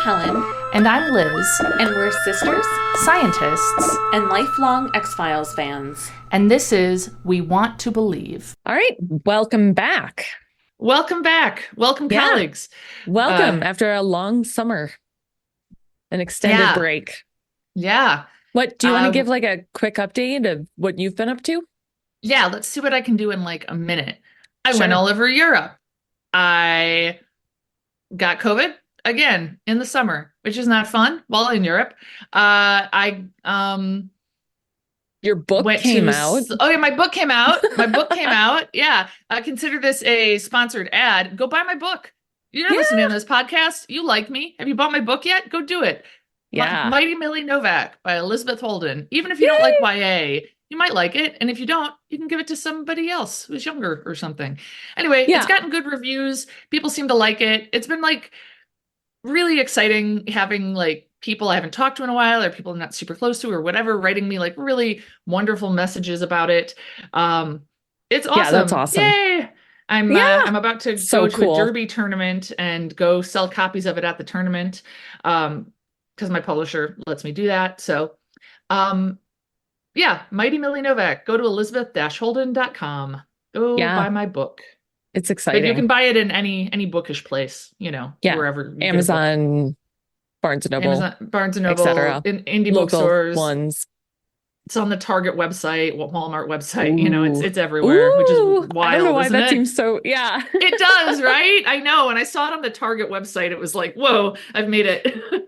Helen, And I'm Liz, and we're sisters scientists, and lifelong X-Files fans. and this is We Want to Believe. All right, welcome back. Welcome back. Welcome, Yeah. colleagues. Welcome after a long summer, an extended Yeah. break. Yeah. What do you want to give like a quick update of what you've been up to? Yeah, let's see what I can do in like a minute. I Sure. went all over Europe. I got COVID again in the summer, which is not fun while in Europe. I Your book went came to out. Oh yeah, my book came out. My book came out. Yeah. I consider this a sponsored ad. Go buy my book. You're listening to this podcast. You like me. Have you bought my book yet? Go do it. Yeah. Mighty Millie Novak by Elizabeth Holden. Even if you don't like YA, you might like it. And if you don't, you can give it to somebody else who's younger or something. Anyway, Yeah. it's gotten good reviews. People seem to like it. It's been like really exciting having like people I haven't talked to in a while or people I'm not super close to or whatever writing me like really wonderful messages about it. It's awesome. Yeah, that's awesome. Yay! I'm about to So go to cool. a Derby tournament and go sell copies of it at the tournament. Because my publisher lets me do that. So, yeah, Mighty Millie Novak. Go to elizabeth-holden.com. Go buy my book. It's But exciting. you can buy it in any bookish place, wherever. You get a book. Amazon, Barnes & Noble, Barnes & Noble, etc. in indie Local bookstores. ones. It's on the Target website, Walmart website. Ooh. It's everywhere, which is Ooh, wild. I don't know why isn't that it? seems so, yeah. It does, right? I know. When I saw it on the Target website, it was like, whoa, I've made it.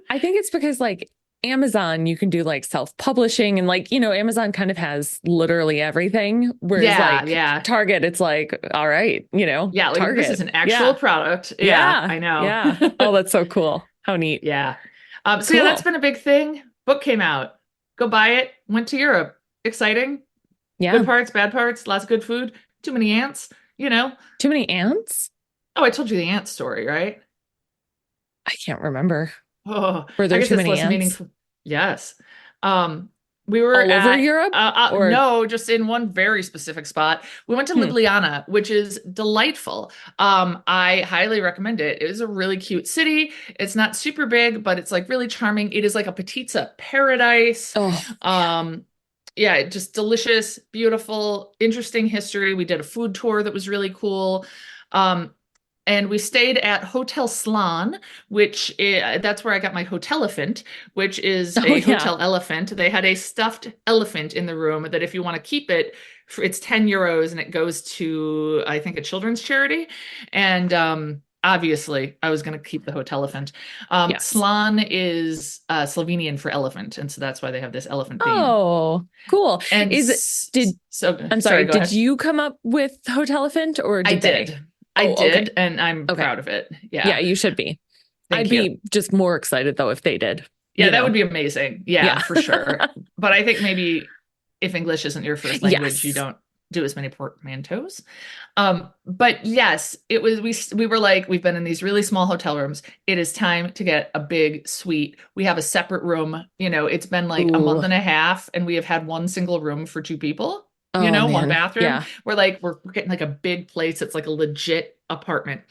I think it's because like Amazon, you can do like self-publishing and like, Amazon kind of has literally everything. Whereas Target, it's like, all right, Yeah, like Target. this is an actual product. Yeah, I know. Yeah. Oh, that's so cool. How neat. Yeah. So Cool. that's been a big thing. Book came out. Go buy it. Went to Europe. Exciting. Yeah. Good parts, bad parts, lots of good food. Too many ants, Too many ants? Oh, I told you the ant story, right? I can't remember. Oh, Were there I guess too it's many less ants? meaningful. Yes. We were All over at Europe? Or- no, just in one very specific spot. We went to Ljubljana, which is delightful. I highly recommend it. It is a really cute city. It's not super big, but it's like really charming. It is like a pizza paradise. Oh, Yeah, just delicious, beautiful, interesting history. We did a food tour that was really cool. And we stayed at Hotel Slan, that's where I got my hotel elephant, which is a hotel elephant. They had a stuffed elephant in the room that if you want to keep it, it's 10 euros and it goes to, I think, a children's charity. And obviously, I was going to keep the hotel elephant. Yes. Slan is Slovenian for elephant, and so that's why they have this elephant theme. Oh, cool. And I'm sorry, go did ahead. you come up with Hotel Elephant or did they? I did, okay. and I'm proud of it. Yeah. Yeah, you should be. Thank I'd you. be just more excited though if they did. Yeah, that would be amazing. Yeah, for sure. But I think maybe if English isn't your first language, you don't do as many portmanteaus. But yes, it was. We were like, we've been in these really small hotel rooms. It is time to get a big suite. We have a separate room. It's been like a month and a half, and we have had one single room for two people. One bathroom. Yeah. We're getting like a big place. It's like a legit apartment.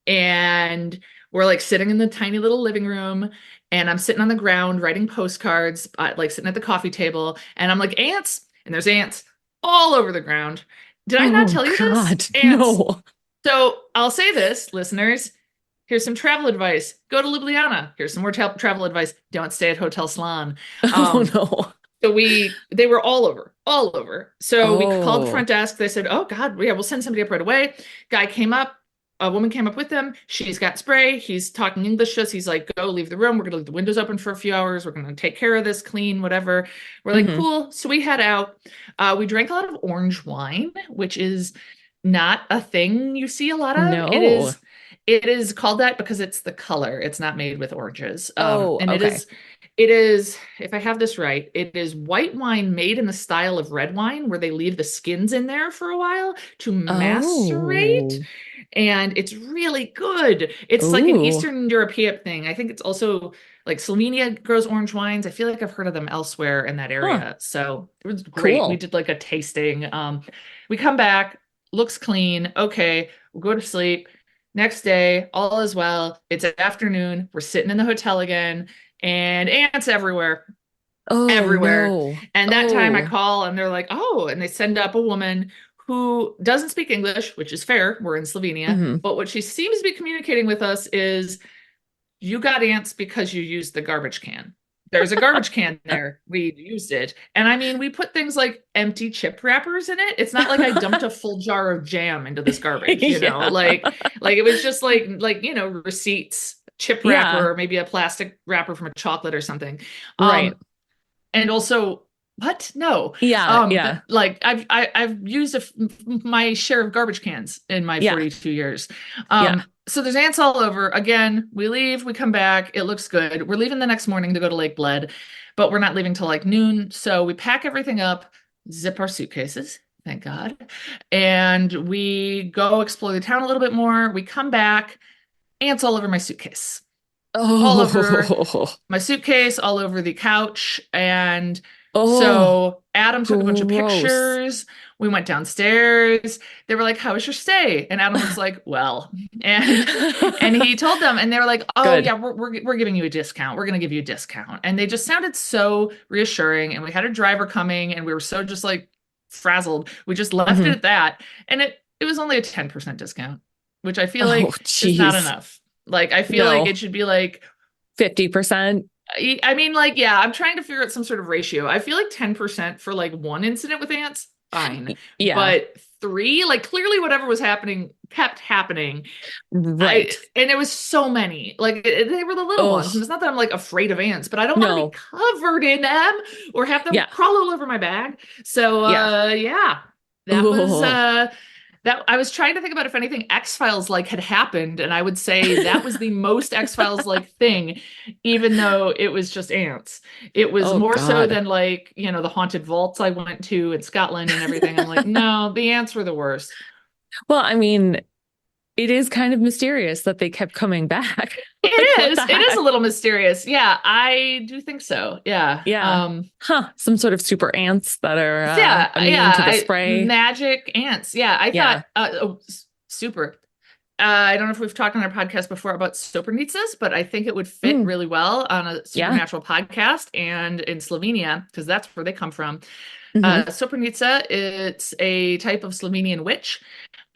And we're like sitting in the tiny little living room, and I'm sitting on the ground writing postcards, like sitting at the coffee table, and I'm like, ants, and there's ants all over the ground. Did I not tell you this? Ants. No. So I'll say this, listeners. Here's some travel advice. Go to Ljubljana. Here's some more travel advice. Don't stay at Hotel Slan. Oh no. So they were all over. So we called front desk. They said, oh God, yeah, we'll send somebody up right away. Guy came up, a woman came up with him. She's got spray. He's talking English to us. He's like, go leave the room. We're going to leave the windows open for a few hours. We're going to take care of this, clean, whatever. We're like, cool. So we head out. We drank a lot of orange wine, which is not a thing you see a lot of. No. It is called that because it's the color. It's not made with oranges. And okay. It is, if I have this right, it is white wine made in the style of red wine where they leave the skins in there for a while to macerate. And it's really good. It's like an Eastern European thing. I think it's also like Slovenia grows orange wines. I feel like I've heard of them elsewhere in that area. So it was great. Cool. We did like a tasting. We come back, looks clean. Okay, we'll go to sleep. Next day, all is well. It's afternoon. We're sitting in the hotel again, and ants everywhere. Oh, Everywhere. no. And that time I call and they're like, oh, and they send up a woman who doesn't speak English, which is fair. We're in Slovenia. But what she seems to be communicating with us is, you got ants because you used the garbage can. There's a garbage can there. We used it. And I mean, we put things like empty chip wrappers in it. It's not like I dumped a full jar of jam into this garbage, you know, like it was just like, you know, receipts, chip wrapper, or maybe a plastic wrapper from a chocolate or something. Right. And also, what? No. Yeah. Like I've used my share of garbage cans in my 42 years. So there's ants all over. Again, we leave, we come back. It looks good. We're leaving the next morning to go to Lake Bled, but we're not leaving till like noon. So we pack everything up, zip our suitcases, thank God. And we go explore the town a little bit more. We come back, ants all over my suitcase. All over my suitcase, all over the couch. And so Adam took a bunch of pictures. We went downstairs. They were like, how was your stay? And Adam was like, well, and he told them, and they were like, oh, good. Yeah, we're giving you a discount. We're going to give you a discount. And they just sounded so reassuring. And we had a driver coming and we were so just like frazzled. We just left it at that. And it was only a 10% discount, which I feel like is not enough. Like, I feel like it should be like 50%. I mean, like, yeah, I'm trying to figure out some sort of ratio. I feel like 10% for like one incident with ants, fine. Yeah. But 3, like clearly whatever was happening kept happening. Right. And it was so many. Like they were the little ones. And it's not that I'm like afraid of ants, but I don't want to be covered in them or have them crawl all over my bag. So that was that I was trying to think about if anything X-Files like had happened, and I would say that was the most X-Files like thing, even though it was just ants. It was more so than like, you know, the haunted vaults I went to in Scotland and everything. I'm like, no, the ants were the worst. Well, I mean, it is kind of mysterious that they kept coming back. It is. It is a little mysterious. Yeah, I do think so. Yeah. Yeah. Some sort of super ants that are immune to the spray. Magic ants. Yeah. I thought, super. I don't know if we've talked on our podcast before about coprnices, but I think it would fit really well on a supernatural podcast and in Slovenia, because that's where they come from. Coprnica, it's a type of Slovenian witch.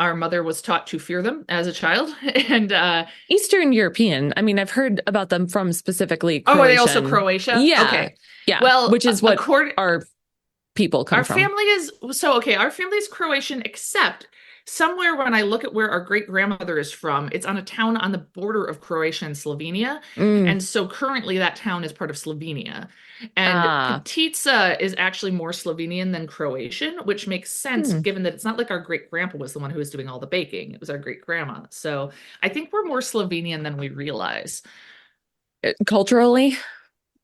Our mother was taught to fear them as a child. And Eastern European. I mean, I've heard about them from specifically Croatian. Oh, are they also Croatia? Yeah. Okay. Yeah. Well, which is what our people come from. Our family is Croatian, except somewhere when I look at where our great grandmother is from, it's on a town on the border of Croatia and Slovenia. And so currently that town is part of Slovenia. And Petica is actually more Slovenian than Croatian, which makes sense given that it's not like our great grandpa was the one who was doing all the baking. It was our great grandma. So I think we're more Slovenian than we realize. Culturally?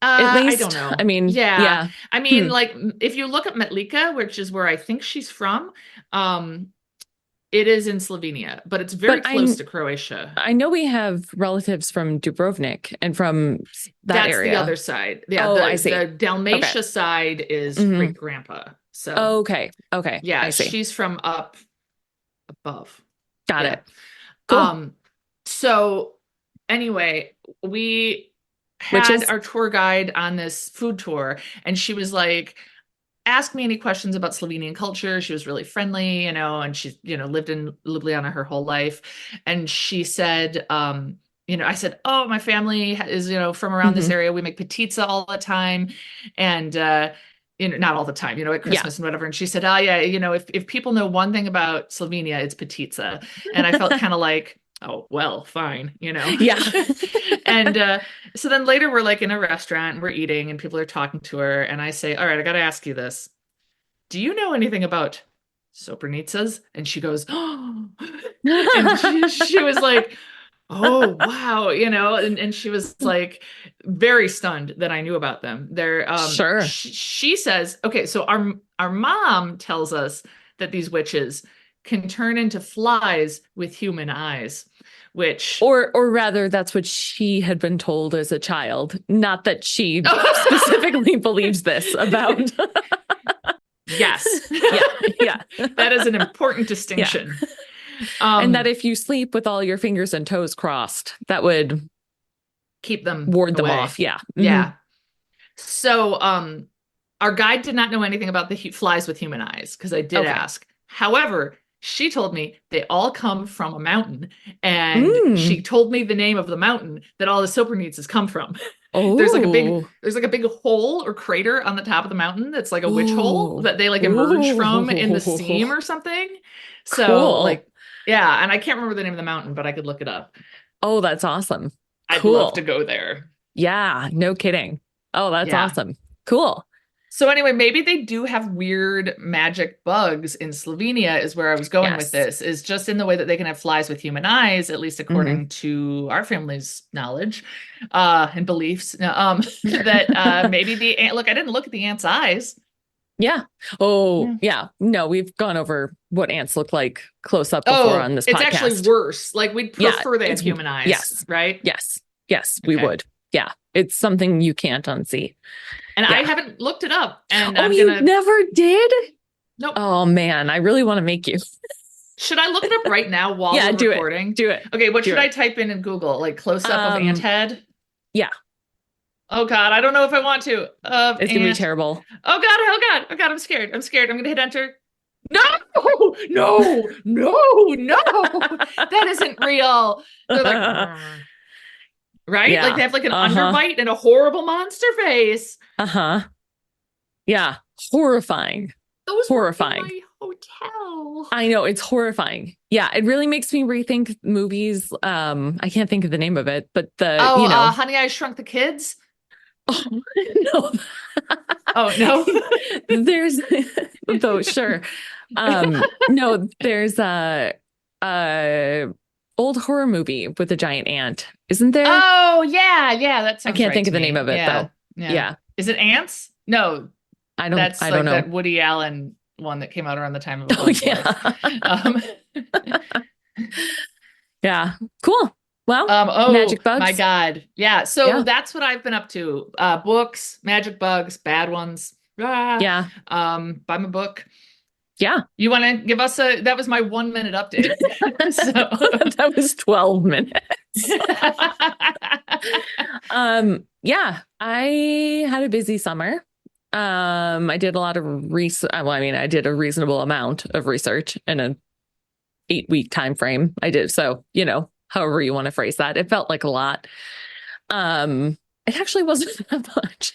At least? I don't know. I mean, yeah. I mean, like if you look at Metlika, which is where I think she's from, it is in Slovenia, but it's very close to Croatia. I know we have relatives from Dubrovnik and from that area. That's the other side. Yeah, I see. The Dalmatia side is great grandpa. So okay. Yeah, I see. She's from up above. Got it. Cool. So anyway, we had our tour guide on this food tour, and she was like, ask me any questions about Slovenian culture. She was really friendly, you know, and she, you know, lived in Ljubljana her whole life. And she said, you know, I said, oh, my family is, you know, from around this area. We make Petica all the time. And, you know, not all the time, you know, at Christmas and whatever. And she said, oh yeah, you know, if people know one thing about Slovenia, it's Petica. And I felt kind of like, oh, well, fine, you know? Yeah. And so then later we're like in a restaurant and we're eating and people are talking to her. And I say, all right, I got to ask you this. Do you know anything about coprnices? And she goes, oh, and she was like, oh, wow, you know, and she was like very stunned that I knew about them. They're sure. She says, okay, so our mom tells us that these witches can turn into flies with human eyes, which or rather that's what she had been told as a child, not that she specifically believes this about. Yes. Yeah. That is an important distinction. And that if you sleep with all your fingers and toes crossed, that would keep them ward them away. off. Yeah. Yeah. So our guide did not know anything about the flies with human eyes because I did ask. However, she told me they all come from a mountain, and she told me the name of the mountain that all the coprnices come from. Oh. There's like a big hole or crater on the top of the mountain that's like a witch hole that they like emerge from in the seam or something. So cool. Yeah, and I can't remember the name of the mountain, but I could look it up. Oh, that's awesome. I'd love to go there. Yeah, no kidding. Oh, that's awesome. Cool. So anyway, maybe they do have weird magic bugs in Slovenia is where I was going with this, is just in the way that they can have flies with human eyes, at least according to our family's knowledge and beliefs, that maybe the ant, look, I didn't look at the ant's eyes. Yeah. Oh, yeah. No, we've gone over what ants look like close up before on this podcast. It's actually worse. Like we'd prefer they have human eyes. Yes. Right? Yes. Yes, we would. Yeah. It's something you can't unsee. And I haven't looked it up. And you never did? Nope. Oh man, I really want to make you. Should I look it up right now while we're recording? Do it. Okay, what should I type in Google? Like close up of ant head? Yeah. Oh God, I don't know if I want to. It's gonna be terrible. Oh God, I'm scared. I'm gonna hit enter. No, that isn't real. They're like, right? Yeah. Like they have like an underbite and a horrible monster face. Yeah. Horrifying. Those horrifying. Were in my hotel. I know, it's horrifying. Yeah, it really makes me rethink movies. I can't think of the name of it, but Honey, I Shrunk the Kids. Oh no. Oh no. There's though sure. No, there's a old horror movie with a giant ant, isn't there? Oh yeah, that sounds I can't think of the name of it though. Yeah. Is it Ants? No. I don't know. That Woody Allen one that came out around the time of yeah. Cool. Well, magic bugs. My God. Yeah. So that's what I've been up to. Books, magic bugs, bad ones. Yeah. Buy my book. Yeah. You want to give us that was my 1 minute update. So that was 12 minutes. Yeah, I had a busy summer. I did a lot of I did a reasonable amount of research in an 8-week time frame. I did. So, however you want to phrase that, it felt like a lot. It actually wasn't that much.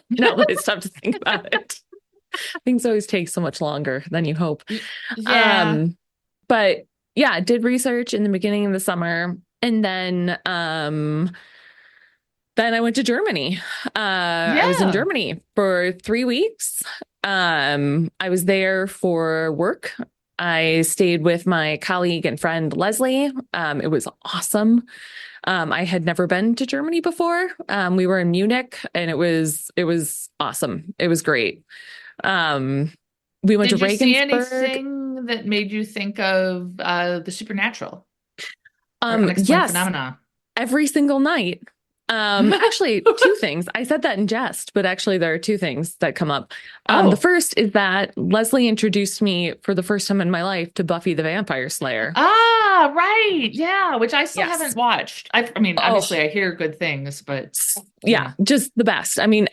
Now that I stop to think about it. Things always take so much longer than you hope. Yeah. But yeah, I did research in the beginning of the summer. And then I went to Germany. I was in Germany for 3 weeks. I was there for work. I stayed with my colleague and friend, Leslie. It was awesome. I had never been to Germany before. We were in Munich and it was awesome. It was great. We went to Regensburg. Did you see anything that made you think of the supernatural? Yes. Phenomena? Every single night. Actually, 2 things. I said that in jest, but actually there are 2 things that come up. The first is that Leslie introduced me for the first time in my life to Buffy the Vampire Slayer. Ah, right. Yeah, which I still haven't watched. I mean, obviously I hear good things, but yeah, just the best. I mean,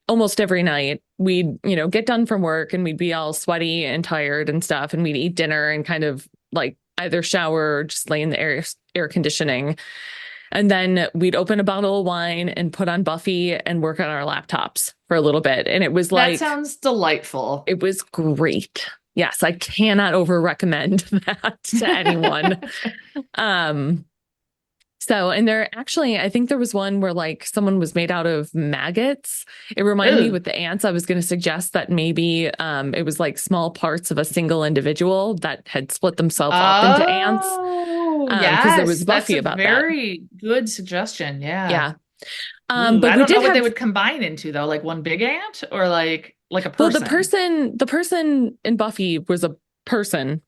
almost every night we'd, get done from work and we'd be all sweaty and tired and stuff. And we'd eat dinner and kind of like either shower or just lay in the air conditioning. And then we'd open a bottle of wine and put on Buffy and work on our laptops for a little bit. And it was like, that sounds delightful. It was great. Yes. I cannot over recommend that to anyone. So, and I think there was one where like someone was made out of maggots. It reminded me with the ants. I was going to suggest that maybe it was like small parts of a single individual that had split themselves up into ants. Because there was Buffy about that. Very good suggestion. Yeah. Yeah. But I don't know what they would combine into though, like one big ant or like a person. Well, the person in Buffy was a person.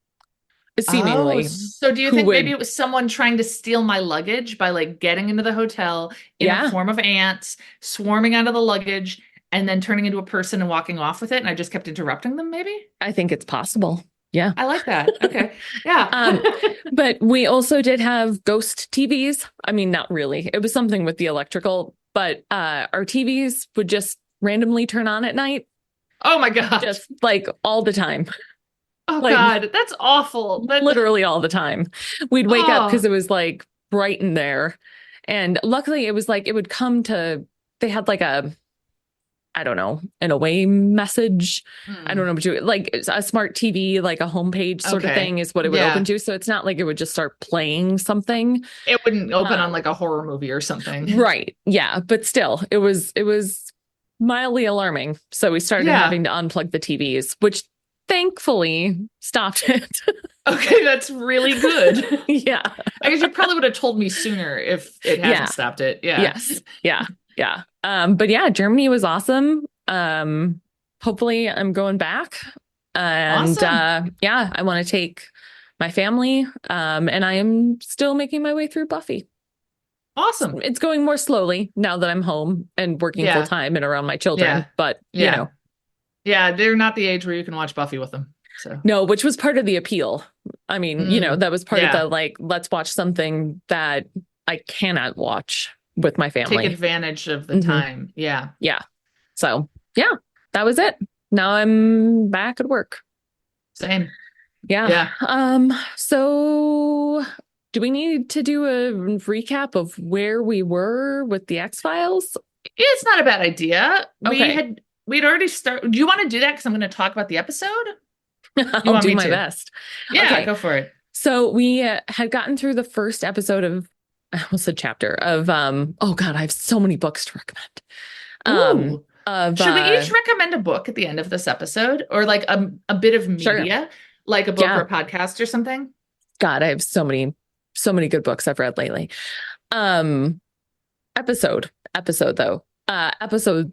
Seemingly. So do you think maybe it was someone trying to steal my luggage by like getting into the hotel in the form of ants, swarming out of the luggage, and then turning into a person and walking off with it? And I just kept interrupting them, maybe? I think it's possible. Yeah. I like that. Okay. Yeah. But we also did have ghost TVs. I mean, not really. It was something with the electrical, but our TVs would just randomly turn on at night. Oh my God. Just like all the time. Oh like, God, that's awful. Literally all the time. We'd wake up because it was like bright in there. And luckily it was like it would come to, they had like a, I don't know, an away message. I don't know what you like a smart TV, like a homepage sort of thing is what it would open to. So it's not like it would just start playing something. It wouldn't open on like a horror movie or something. Right. Yeah. But still, it was mildly alarming. So we started having to unplug the TVs, which thankfully stopped it. Okay, that's really good. Yeah. I guess you probably would have told me sooner if it hadn't stopped it. Yeah. Yes. Yeah. Yeah. But yeah, Germany was awesome. Hopefully I'm going back. And awesome. Yeah, I want to take my family. And I am still making my way through Buffy. Awesome. It's going more slowly now that I'm home and working full time and around my children. But you know. Yeah, they're not the age where you can watch Buffy with them. So no, which was part of the appeal. I mean, you know, that was part of the like, let's watch something that I cannot watch with my family. Take advantage of the time. Yeah. Yeah. So yeah, that was it. Now I'm back at work. Same. Yeah. So do we need to do a recap of where we were with the X-Files? It's not a bad idea. Okay. We'd already started. Do you want to do that? Because I'm going to talk about the episode. I'll do my best. Yeah, go for it. So we had gotten through the first episode of, I almost said chapter of, oh God, I have so many books to recommend. Should we each recommend a book at the end of this episode, or like a bit of media, like a book or a podcast or something? God, I have so many good books I've read lately. Episode though, episode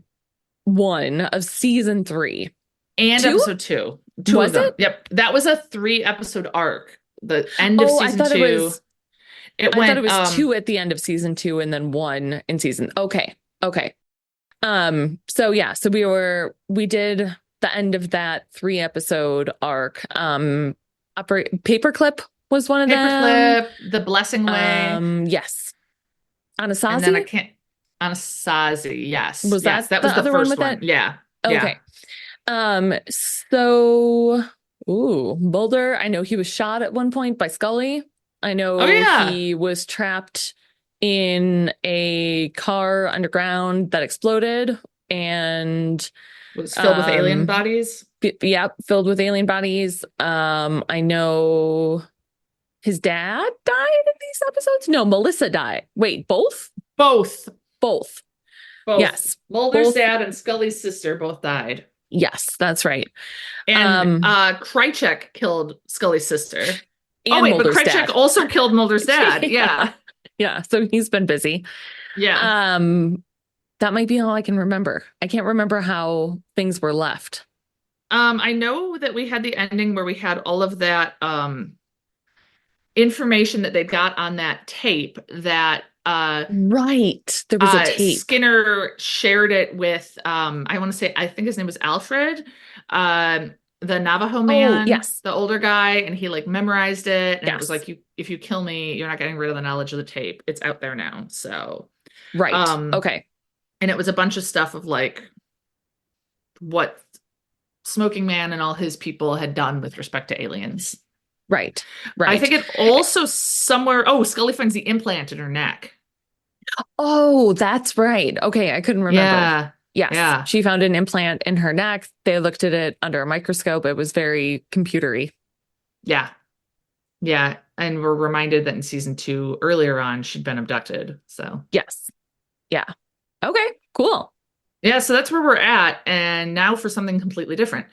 1 of season 3 and episode 2. Was it? Yep, that was a 3-episode arc. The end of season 2. I thought it was 2 at the end of season 2 and then 1 in season. Okay. So yeah, so we did the end of that 3-episode arc. Paperclip was one of them. Paperclip, The Blessing Way. Yes. Anasazi? And then Anasazi, yes. Was that was the first one? That? Yeah. Okay. So Mulder, I know he was shot at one point by Scully. I know he was trapped in a car underground that exploded and was filled with alien bodies. Yeah, filled with alien bodies. I know his dad died in these episodes. No, Melissa died. Wait, both? Both. Yes. Mulder's dad and Scully's sister both died. Yes, that's right. And Krychek killed Scully's sister. And Mulder's but Krychek dad. also killed Mulder's dad. Yeah. Yeah, so he's been busy. Yeah. That might be all I can remember. I can't remember how things were left. I know that we had the ending where we had all of that information that they got on that tape that right. There was a tape. Skinner shared it with I want to say, I think his name was Alfred, the Navajo man, yes, the older guy, and he like memorized it, and it was like, if you kill me, you're not getting rid of the knowledge of the tape. It's out there now. So right. Okay. And it was a bunch of stuff of like what Smoking Man and all his people had done with respect to aliens. Right. I think it also somewhere, Scully finds the implant in her neck. Oh, that's right. Okay, I couldn't remember. Yeah. Yes. Yeah. She found an implant in her neck. They looked at it under a microscope. It was very computery. Yeah. Yeah. And we're reminded that in season 2, earlier on, she'd been abducted. So yes. Yeah. Okay, cool. Yeah, so that's where we're at. And now for something completely different.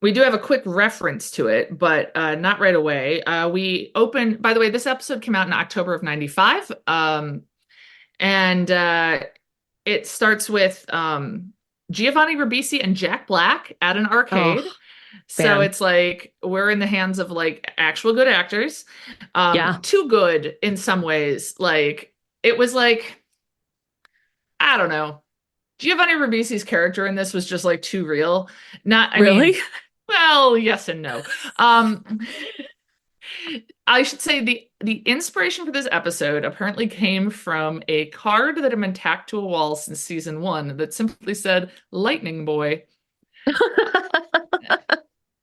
We do have a quick reference to it, but not right away. We opened, by the way, this episode came out in October of 95. And it starts with Giovanni Ribisi and Jack Black at an arcade. So it's like we're in the hands of like actual good actors. Too good in some ways. Like it was like, I don't know. Giovanni Ribisi's character in this was just like too real. I mean, Well, yes and no. Um, I should say the inspiration for this episode apparently came from a card that had been tacked to a wall since season one that simply said "Lightning Boy,"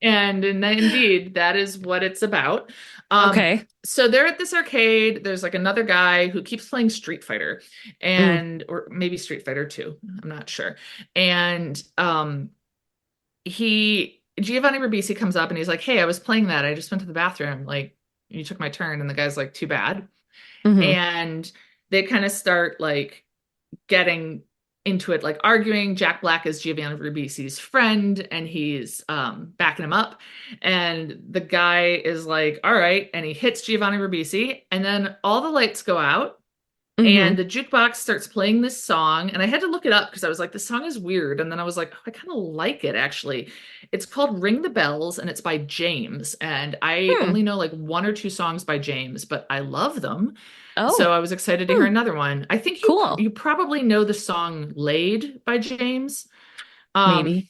and indeed that is what it's about. Okay. So they're at this arcade. There's like another guy who keeps playing Street Fighter, and or maybe Street Fighter 2. I'm not sure. And Giovanni Ribisi comes up and he's like, "Hey, I was playing that. I just went to the bathroom. Like, you took my turn." And the guy's like, "Too bad." Mm-hmm. And they kind of start like getting into it, like arguing. Jack Black is Giovanni Ribisi's friend, and he's backing him up. And the guy is like, "All right," and he hits Giovanni Ribisi, and then all the lights go out. And the jukebox starts playing this song, and I had to look it up because I was like, this song is weird. And then I was like, oh, I kind of like it actually. It's called Ring the Bells, and it's by James. And I only know like one or two songs by James, but I love them. Oh, so I was excited to hear another one. I think cool. You probably know the song Laid by James. Maybe.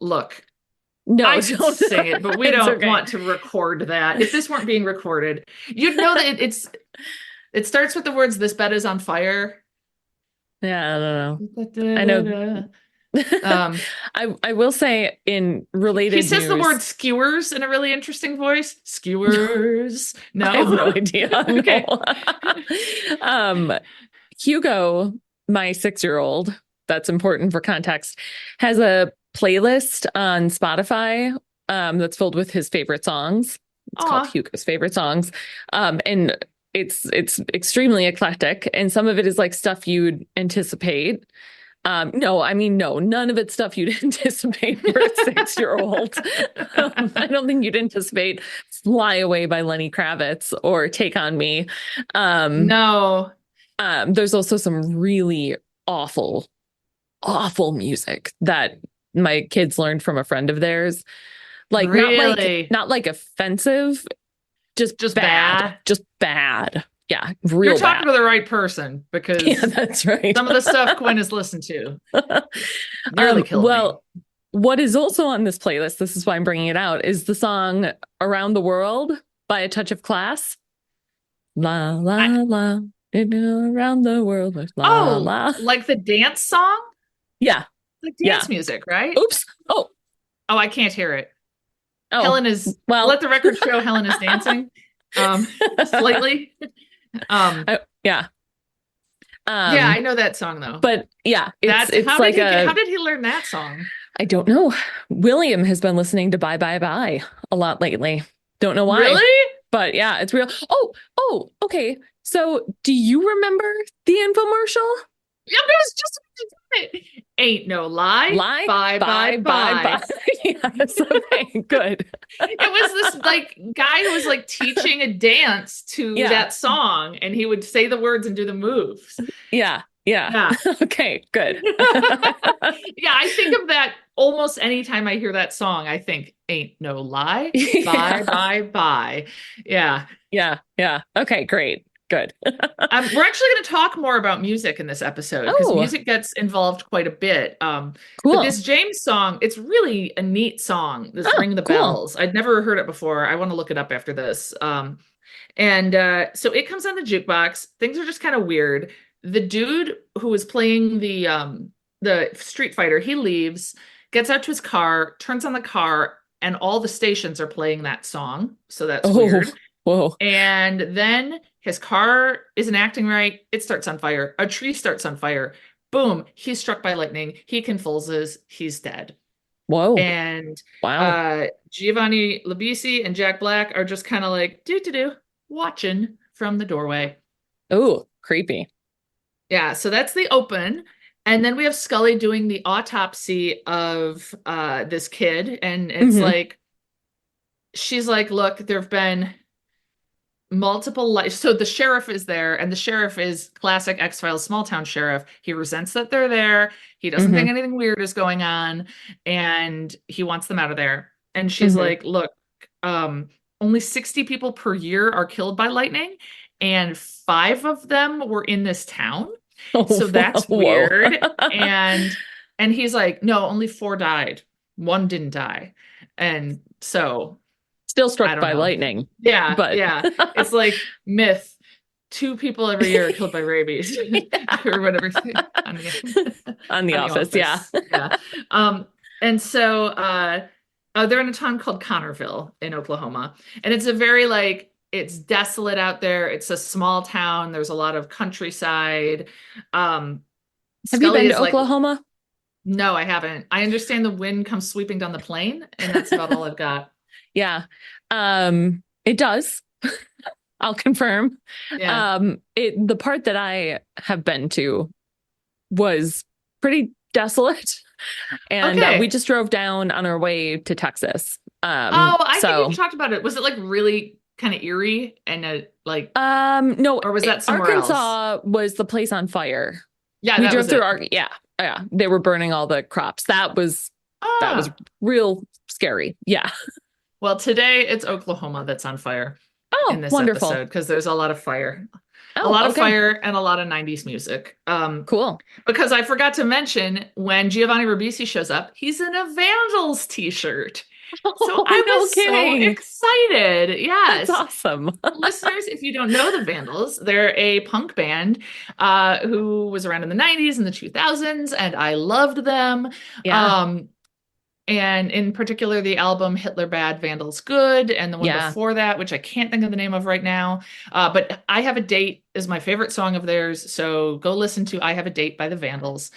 Look, No, I could don't sing it, but we It's don't okay. want to record that. If this weren't being recorded, you'd know that it starts with the words, "This bed is on fire." Yeah, I don't know. I know. I will say in related he says news, the word skewers in a really interesting voice. Skewers. No, I have no idea. Okay. Hugo, my 6-year-old, that's important for context, has a playlist on Spotify that's filled with his favorite songs. It's called Hugo's Favorite Songs. And it's extremely eclectic, and some of it is like stuff you'd anticipate. No, none of it's stuff you'd anticipate for a 6-year-old. I don't think you'd anticipate "Fly Away" by Lenny Kravitz or "Take on Me." No. There's also some really awful music that my kids learned from a friend of theirs. Like, really? not like offensive, just bad. Just bad. Yeah, real You're talking bad. to the right person, because that's right. Some of the stuff Quinn has listened to nearly killed me. What is also on this playlist, this is why I'm bringing it out, is the song "Around the World" by A Touch of Class. La, la, la. Around the world. La, la. Like the dance song? Yeah. Like dance music, right? Oops. Oh, I can't hear it. Oh, Helen is, let the record show Helen is dancing slightly. Yeah, I know that song though. But yeah, it's how like how did he learn that song? I don't know. William has been listening to Bye Bye Bye a lot lately. Don't know why. Really? But yeah, it's real. Oh, okay. So do you remember the infomercial? Yeah, I was just it. Ain't no lie. Bye, bye, bye. Yes, okay, good. It was this like guy who was like teaching a dance to that song, and he would say the words and do the moves. Yeah. Okay, good. I think of that almost anytime I hear that song. I think "Ain't no lie." Bye, bye, bye. Yeah. Okay, great. Good. We're actually going to talk more about music in this episode, because music gets involved quite a bit. Cool. But this James song, it's really a neat song. This "Ring the Bells." I'd never heard it before. I want to look it up after this. So it comes on the jukebox. Things are just kind of weird. The dude who was playing the Street Fighter, he leaves, gets out to his car, turns on the car, and all the stations are playing that song. So that's weird. Whoa. And then his car isn't acting right. It starts on fire. A tree starts on fire. Boom. He's struck by lightning. He convulses. He's dead. Whoa. And wow. Giovanni Ribisi and Jack Black are just kind of like, watching from the doorway. Oh, creepy. Yeah. So that's the open. And then we have Scully doing the autopsy of this kid. And it's like, she's like, look, there have been multiple lives. So the sheriff is there, and the sheriff is classic X-Files small town sheriff. He resents that they're there. He doesn't think anything weird is going on, and he wants them out of there. And she's like, look, only 60 people per year are killed by lightning, and 5 of them were in this town. So that's weird. And he's like, no, only 4 died. one didn't die. And so Still I struck don't by know. lightning. Yeah, But yeah. It's like myth. 2 people every year are killed by rabies or whatever on on The on The Office, yeah. Office. Yeah. And so they're in a town called Connorville in Oklahoma. And it's a very like it's desolate out there. It's a small town. There's a lot of countryside. Have you Scully been to is like, Oklahoma? no, I haven't. I understand the wind comes sweeping down the plain, and that's about all I've got. Yeah. It does. I'll confirm. Yeah. The part that I have been to was pretty desolate. And we Okay. just drove down on our way to Texas. Oh, I think So you've talked about it. Was it like really kind of eerie and like, no, or was that somewhere else? Arkansas was the place on fire. Yeah, We that drove was through it. yeah. They were burning all the crops. That was Ah, real scary. Yeah. well, today it's Oklahoma that's on fire in Oh, this wonderful. episode because there's a lot of fire. A Oh, lot of okay. fire and a lot of 90s music. Cool. Because I forgot to mention when Giovanni Ribisi shows up, he's in a Vandals t-shirt. So Oh, I no was so kidding. excited. That's Yes. awesome. Listeners, if you don't know the Vandals, they're a punk band who was around in the 90s and the 2000s, and I loved them. Yeah. Um, and in particular, the album Hitler Bad, Vandals Good, and the one Yeah. before that, which I can't think of the name of right now. But I Have a Date is my favorite song of theirs. So go listen to I Have a Date by the Vandals.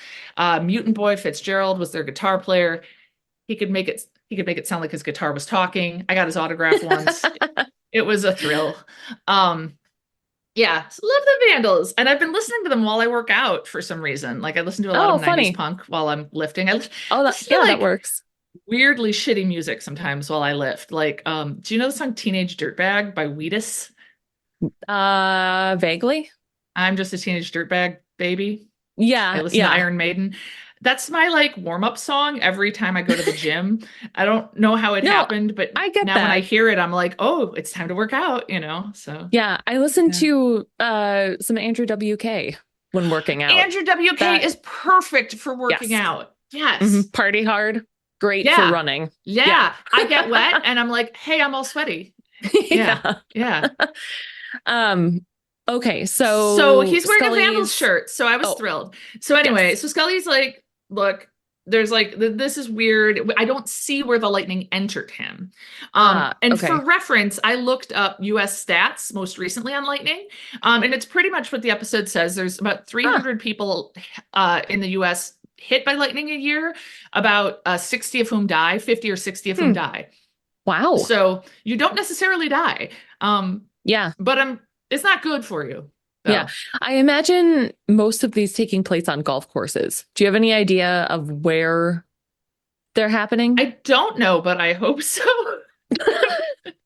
Mutant Boy Fitzgerald was their guitar player. He could make it sound like his guitar was talking. I got his autograph once. It was a thrill. Yeah, so love the Vandals. And I've been listening to them while I work out for some reason. Like I listen to a lot Oh, of 90s funny. punk while I'm lifting. I listen to That like works. weirdly shitty music sometimes while I lift. Like, do you know the song Teenage Dirtbag by Wheatus? Vaguely. I'm just a teenage dirtbag baby. I Yeah. listen to Yeah. Iron Maiden. That's my like warm-up song every time I go to the gym. I don't know how it No, happened, but I get now when I that. hear it, I'm like, oh, it's time to work out. So Yeah. I listened yeah. to some Andrew WK when working out. Andrew WK is perfect for working Yes. out. Yes. Party hard. Great for Yeah. running. Yeah. I get wet and I'm like, hey, I'm all sweaty. Yeah. Yeah. Okay, So he's wearing a Vandals Scully's shirt. So I was thrilled. So anyway, yes. so Scully's like, look, there's like, this is weird. I don't see where the lightning entered him. And Okay. for reference, I looked up US stats most recently on lightning. And it's pretty much what the episode says. There's about 300 people in the US hit by lightning a year, about 60 of whom die, 50 or 60 of whom die. Wow. So you don't necessarily die. Yeah. But it's not good for you. So. Yeah. I imagine most of these taking place on golf courses. Do you have any idea of where they're happening? I don't know, but I hope so.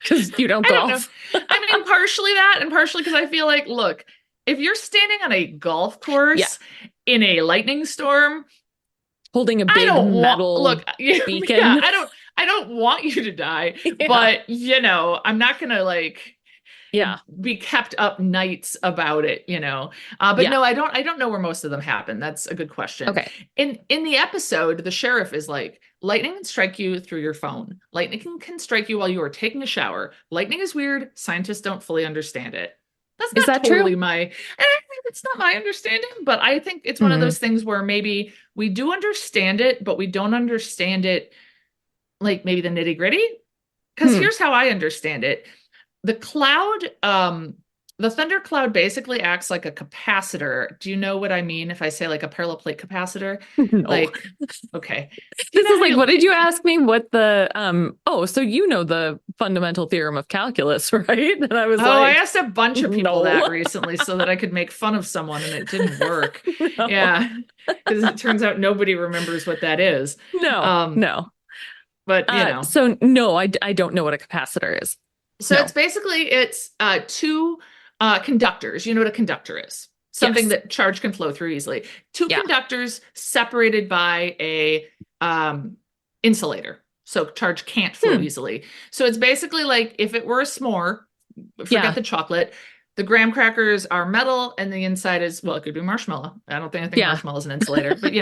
Because you don't golf. I mean, partially that and partially because I feel like, look, if you're standing on a golf course in a lightning storm, holding a big metal beacon. Yeah, I don't want you to die, but I'm not gonna like be kept up nights about it, but no, I don't know where most of them happen. That's a good question. Okay. In the episode, the sheriff is like, lightning can strike you through your phone. Lightning can strike you while you are taking a shower. Lightning is weird. Scientists don't fully understand it. That's not totally true? It's not my understanding, but I think it's one of those things where maybe we do understand it, but we don't understand it like maybe the nitty gritty. Because here's how I understand it. The cloud, the thunder cloud basically acts like a capacitor. Do you know what I mean if I say like a parallel plate capacitor? No. Like, okay. This is like, what did you ask me? What the, so you know the fundamental theorem of calculus, right? And I was I asked a bunch of people that recently so that I could make fun of someone and it didn't work. No. Yeah. Because it turns out nobody remembers what that is. No. But, So no, I don't know what a capacitor is. So it's two conductors. You know what a conductor is? Something that charge can flow through easily. Two conductors separated by a insulator. So charge can't flow easily. So it's basically like if it were a s'more, forget the chocolate, The graham crackers are metal, and the inside is, well, it could be marshmallow. I don't think marshmallow is an insulator, but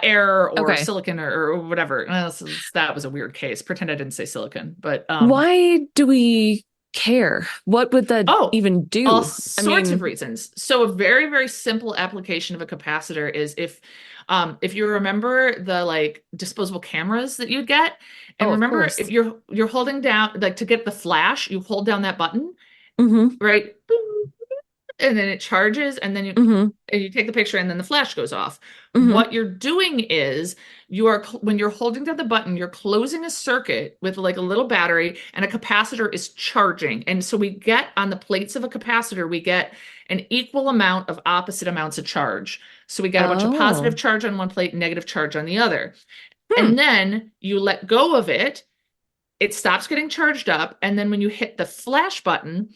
air or Okay. silicon or whatever. That was a weird case. Pretend I didn't say silicon, but Why do we care? What would that even all do? sorts of reasons. So a very, very simple application of a capacitor is if you remember the like disposable cameras that you'd get, and of remember course. if you're holding down, like, to get the flash, you hold down that button, right? And then it charges, and then and you take the picture, and then the flash goes off. What you're doing is when you're holding down the button, you're closing a circuit with like a little battery, and a capacitor is charging. And so we get on the plates of a capacitor, we get an equal amount of opposite amounts of charge. So we get a bunch of positive charge on one plate, negative charge on the other. And then you let go of it, it stops getting charged up, and then when you hit the flash button,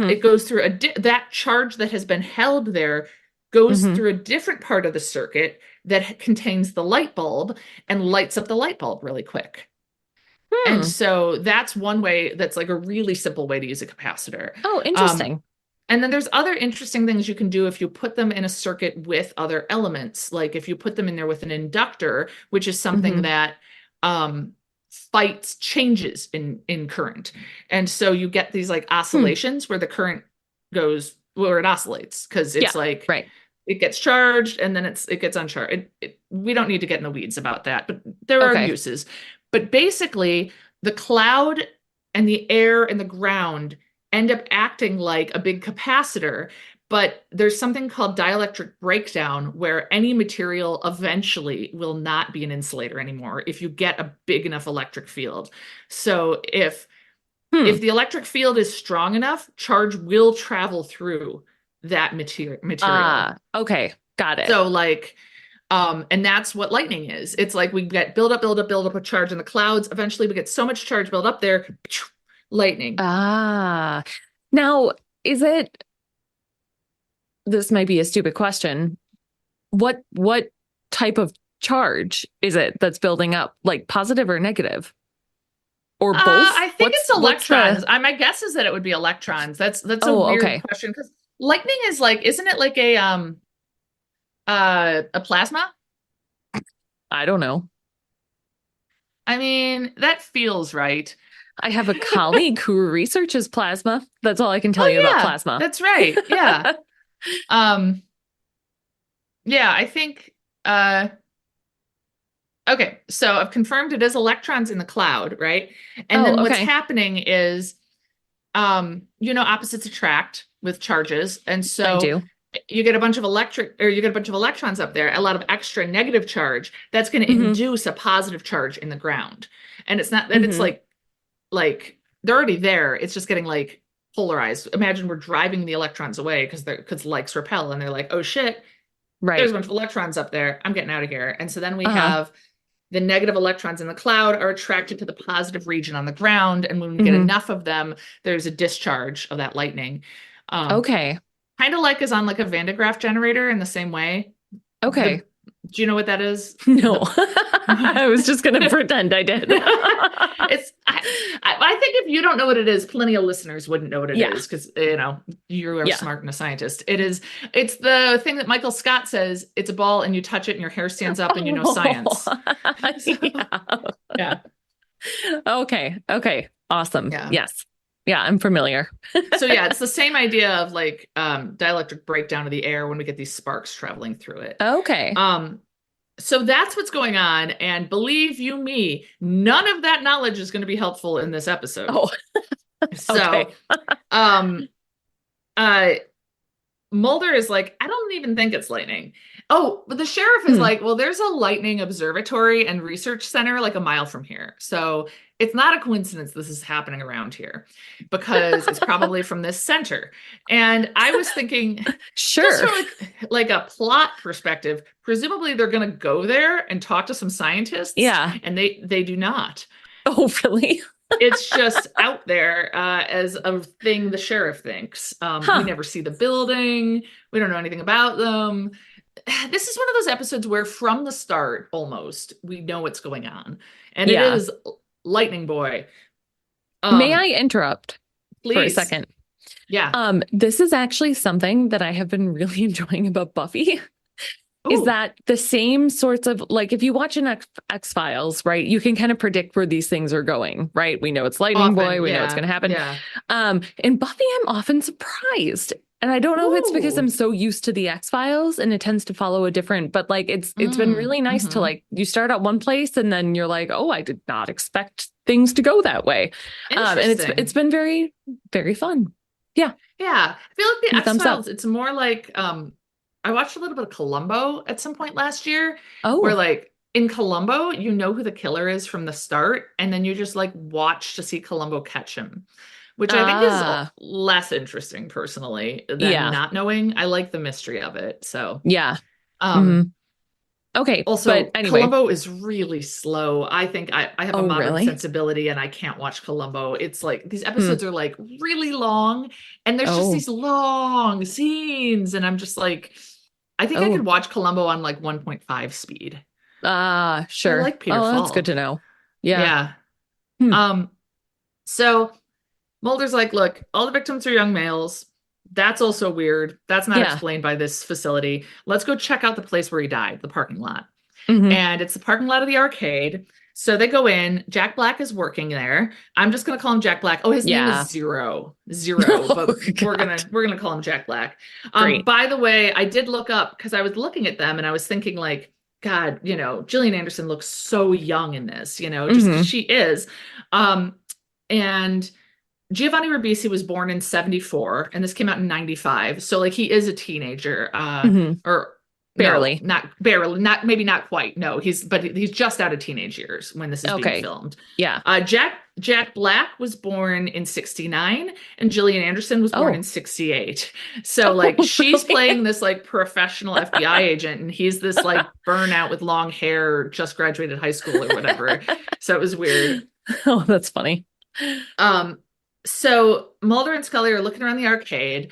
it goes through that charge that has been held there goes through a different part of the circuit that contains the light bulb and lights up the light bulb really quick. And so that's one way, that's like a really simple way to use a capacitor. Oh, interesting. And then there's other interesting things you can do if you put them in a circuit with other elements. Like if you put them in there with an inductor, which is something that fights changes in current. And so you get these like oscillations where the current goes, where it oscillates, because it's it gets charged and then it gets uncharged. We don't need to get in the weeds about that, but there are uses. But basically, the cloud and the air and the ground end up acting like a big capacitor. But there's something called dielectric breakdown, where any material eventually will not be an insulator anymore if you get a big enough electric field. So if the electric field is strong enough, charge will travel through that material. Okay. Got it. So like, and that's what lightning is. It's like we get build up a charge in the clouds. Eventually we get so much charge built up there, lightning. Now, this might be a stupid question. What type of charge is it that's building up? Like positive or negative? Or both? I think it's electrons. My guess is that it would be electrons. That's a weird question, because lightning is like, isn't it like a plasma? I don't know. I mean, that feels right. I have a colleague who researches plasma. That's all I can tell you about plasma. That's right. Yeah. Yeah, I think okay, so I've confirmed it is electrons in the cloud, right? And then what's happening is opposites attract with charges. And so I do. You get a bunch of electrons up there, a lot of extra negative charge that's going to induce a positive charge in the ground. And it's not that it's like they're already there. It's just getting like polarized. Imagine we're driving the electrons away because likes repel, and they're like, oh shit, there's a bunch of electrons up there. I'm getting out of here. And so then we have the negative electrons in the cloud are attracted to the positive region on the ground. And when we get enough of them, there's a discharge of that lightning. Kind of like is on like a Van de Graaff generator in the same way. Do you know what that is? No. I was just going to pretend I did. I think if you don't know what it is, plenty of listeners wouldn't know what it is, because you are smart and a scientist. It's the thing that Michael Scott says, it's a ball and you touch it and your hair stands up and you know science. Yeah. Okay. Awesome. Yeah. Yes. Yeah, I'm familiar. So yeah, it's the same idea of like dielectric breakdown of the air when we get these sparks traveling through it. Okay. So that's what's going on. And believe you me, none of that knowledge is going to be helpful in this episode. Oh, so, Mulder is like, I don't even think it's lightning. Oh, but the sheriff is like, well, there's a lightning observatory and research center like a mile from here. So it's not a coincidence this is happening around here, because it's probably from this center. And I was thinking, just from like a plot perspective, presumably they're going to go there and talk to some scientists. Yeah. And they do not. Oh, really? It's just out there as a thing the sheriff thinks. We never see the building. We don't know anything about them. This is one of those episodes where from the start, almost, we know what's going on. And it is Lightning Boy. May I interrupt please? For a second? Yeah. This is actually something that I have been really enjoying about Buffy. Is Ooh. that the same sorts of, like, if you watch an X-Files, right, you can kind of predict where these things are going, right? We know it's Lightning Boy, we know what's going to happen. Yeah. In Buffy, I'm often surprised. And I don't know if it's because I'm so used to the X-Files and it tends to follow a different, but like it's been really nice to, like, you start at one place and then you're like, oh, I did not expect things to go that way. And it's been very, very fun. Yeah. Yeah. I feel like the Thumbs up. X-Files, it's more like I watched a little bit of Columbo at some point last year. Oh. Where, like, in Columbo, you know who the killer is from the start, and then you just like watch to see Columbo catch him, which I think is less interesting personally than not knowing. I like the mystery of it. So yeah. Okay. Also, but anyway. Columbo is really slow. I think I have a modern sensibility and I can't watch Columbo. It's like these episodes are like really long and there's just these long scenes. And I'm just like, I think I could watch Columbo on like 1.5 speed. Sure. I like Peter Falk. That's good to know. Yeah. So Mulder's like, look, all the victims are young males. That's also weird. That's not explained by this facility. Let's go check out the place where he died, the parking lot. And it's the parking lot of the arcade. So they go in. Jack Black is working there. I'm just gonna call him Jack Black. Oh, his name is Zero. But we're gonna call him Jack Black. By the way, I did look up because I was looking at them and I was thinking, like, God, you know, Gillian Anderson looks so young in this, you know, just 'cause she is. And Giovanni Ribisi was born in 1974 and this came out in 1995. So like he is a teenager, or barely, maybe not quite. No, he's just out of teenage years when this is being filmed. Yeah. Jack Black was born in 1969 and Gillian Anderson was born in 1968. So like she's playing this like professional FBI agent and he's this like burnout with long hair, just graduated high school or whatever. So it was weird. Oh, that's funny. So Mulder and Scully are looking around the arcade.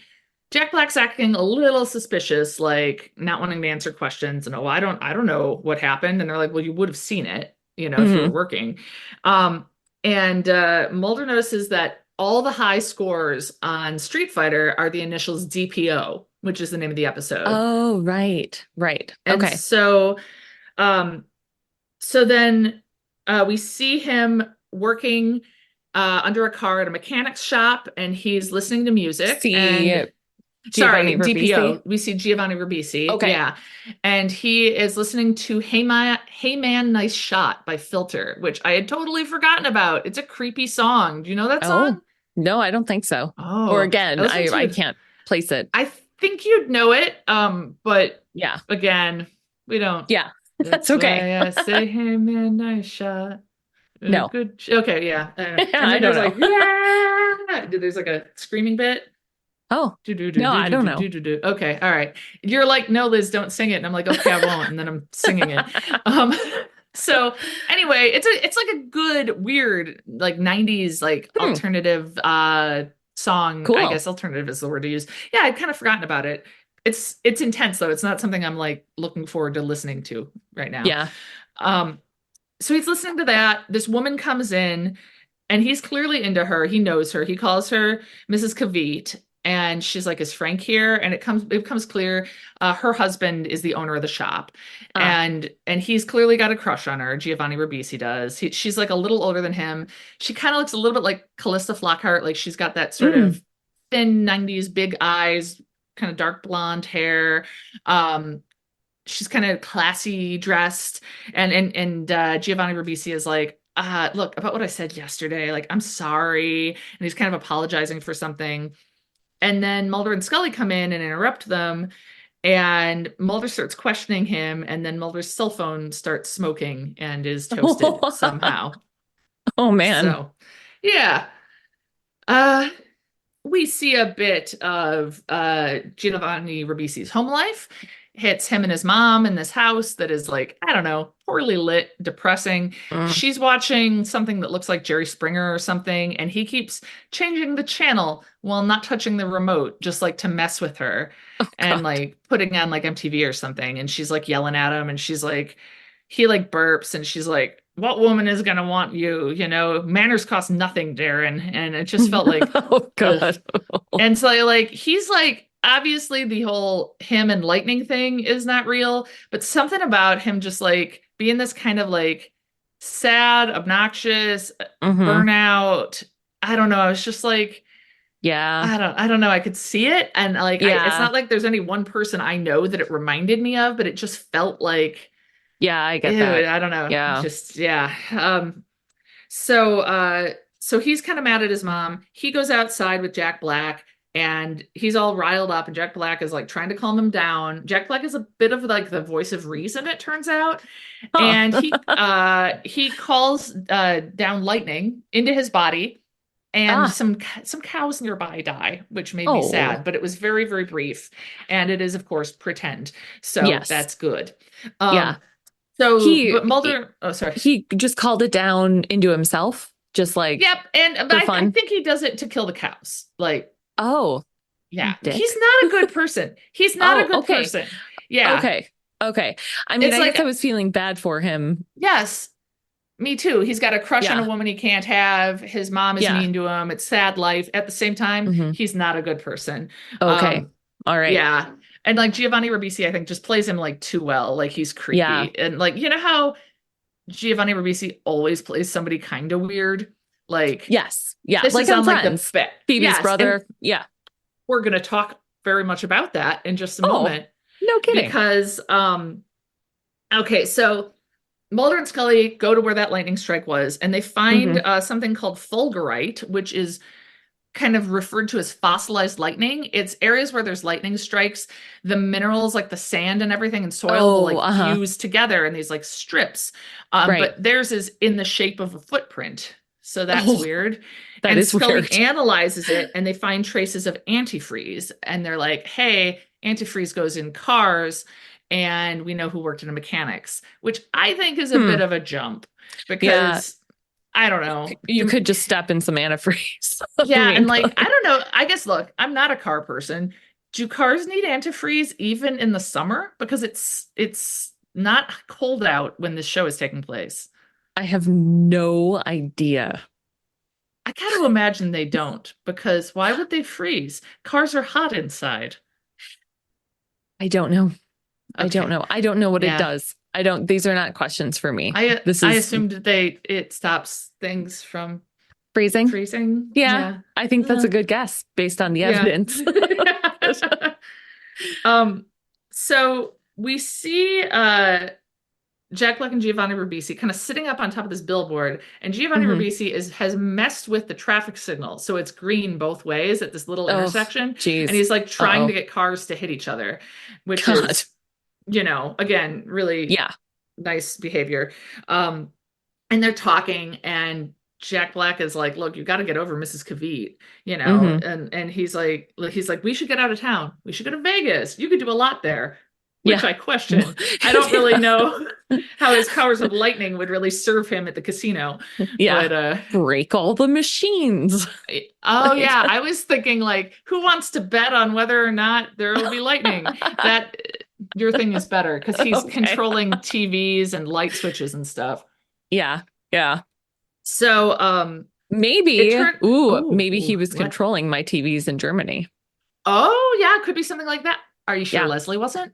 Jack Black's acting a little suspicious, like not wanting to answer questions. And I don't know what happened. And they're like, well, you would have seen it, you know, if you were working. And Mulder notices that all the high scores on Street Fighter are the initials D.P.O, which is the name of the episode. Oh, right. And okay. So then we see him working under a car at a mechanic's shop, and he's listening to music. D.P.O. We see Giovanni Ribisi. Okay. Yeah. And he is listening to Hey Man, Nice Shot by Filter, which I had totally forgotten about. It's a creepy song. Do you know that song? No, I don't think so. Oh. Or again, I can't place it. I think you'd know it. But yeah. Again, we don't. Yeah. That's okay. I say Hey Man, Nice Shot. No. Good. Okay, yeah. I don't know. Like, yeah! There's like a screaming bit. Oh, no, I don't know. Okay, all right. You're like, no, Liz, don't sing it. And I'm like, okay, I won't. And then I'm singing it. So anyway, it's like a good, weird, like 90s, like alternative song. Cool. I guess alternative is the word to use. Yeah, I'd kind of forgotten about it. It's intense though. It's not something I'm like looking forward to listening to right now. Yeah. So he's listening to that. This woman comes in and he's clearly into her. He knows her. He calls her Mrs. Kavit. And she's like, is Frank here? And it becomes clear her husband is the owner of the shop. And he's clearly got a crush on her. Giovanni Ribisi does. She's like a little older than him. She kind of looks a little bit like Callista Flockhart. Like she's got that sort of thin 90s, big eyes, kind of dark blonde hair. She's kind of classy dressed. And Giovanni Ribisi is like, look, about what I said yesterday, like, I'm sorry. And he's kind of apologizing for something. And then Mulder and Scully come in and interrupt them. And Mulder starts questioning him. And then Mulder's cell phone starts smoking and is toasted somehow. Oh, man. So, yeah. We see a bit of Giovanni Ribisi's home life. Hits him and his mom in this house that is like, I don't know, poorly lit, depressing. She's watching something that looks like Jerry Springer or something, and he keeps changing the channel while not touching the remote, just like to mess with her. And like putting on like MTV or something. And she's like yelling at him, and she's like, he like burps, and she's like, what woman is going to want you? Manners cost nothing, Darren. And it just felt like, Oh ugh. God. And so like, he's like, obviously the whole him and lightning thing is not real, but something about him just like being this kind of like sad, obnoxious, Hmm. burnout. I don't know. I was just like, Yeah. I don't know. I could see it. And like, it's Yeah. not like there's any one person I know that it reminded me of, but it just felt like, Yeah, I get ew, that. I don't know. Yeah. Just, yeah. So he's kind of mad at his mom. He goes outside with Jack Black and he's all riled up, and Jack Black is like trying to calm him down. Jack Black is a bit of like the voice of reason, it turns out. Huh. And he calls down lightning into his body, and Ah. some cows nearby die, which made me Oh. sad, but it was very, very brief. And it is, of course, pretend. So Yes. that's good. Yeah. Um, so, He but Mulder, oh, sorry. he just called it down into himself, just like Yep, and but for I fun. think he does it to kill the cows. Like, Oh, yeah, he's dick. not a good person. He's not a Oh, good okay. person. Yeah, Okay. Okay. I mean, it's I like, guess I was feeling bad for him. yes, me too. He's got a crush on a Yeah. woman he can't have. His mom is Yeah. mean to him. It's sad life. At the same time, Hmm. he's not a good person. Okay. Um, All right. yeah, and like Giovanni Ribisi, I think just plays him like too well. Like he's Yeah. creepy, and like how Giovanni Ribisi always plays somebody kind of weird. Like Yes. Yeah. this Like is I'm on like the friends. bet. Phoebe's Yes, and brother. Yeah. we're going to talk very much about that in just a Oh, moment no kidding. because okay, so Mulder and Scully go to where that lightning strike was, and they find Hmm. something called fulgurite, which is kind of referred to as fossilized lightning. It's areas where there's lightning strikes, the minerals like the sand and everything and soil will Oh, like uh-huh. fuse together in these like strips. Right. But theirs is in the shape of a footprint. So that's Oh, weird. that And is Scully weird. analyzes it and they find traces of antifreeze. And they're like, hey, antifreeze goes in cars. And we know who worked in the mechanics, which I think is a Hmm. bit of a jump Yeah. because I don't know. You could just step in some antifreeze. I Yeah, mean, and like I don't know. I guess look, I'm not a car person. Do cars need antifreeze even in the summer? Because it's not cold out when this show is taking place. I have no idea. I got to imagine they don't, because why would they freeze? Cars are hot inside. I don't know. I don't Okay. know. I don't know what it Yeah. does. These are not questions for me. I This I is assumed it stops things from freezing. freezing. Yeah, I think that's Uh, a good guess based on the yeah. evidence. So we see Jack Black and Giovanni Ribisi kind of sitting up on top of this billboard, and Giovanni Hmm. Ribisi has messed with the traffic signal, so it's green both ways at this little Oh, intersection, and geez. he's like trying to Uh-oh. get cars to hit each other, which God. is, again, really Yeah. nice behavior. Um, and they're talking, and Jack Black is like, "Look, you got to get over Mrs. Kavit, Hmm. and he's like, we should get out of town. We should go to Vegas. You could do a lot there." Which Yeah. I question. I don't really know how his powers of lightning would really serve him at the casino. Yeah. But Break all the machines. oh Like, yeah, I was thinking like, who wants to bet on whether or not there will be lightning? That your thing is better because he's okay. controlling TVs and light switches and stuff. Yeah. Yeah. So Maybe. Maybe he was what? controlling my TVs in Germany. Oh yeah, it could be something like that. Are you sure Yeah. Leslie wasn't?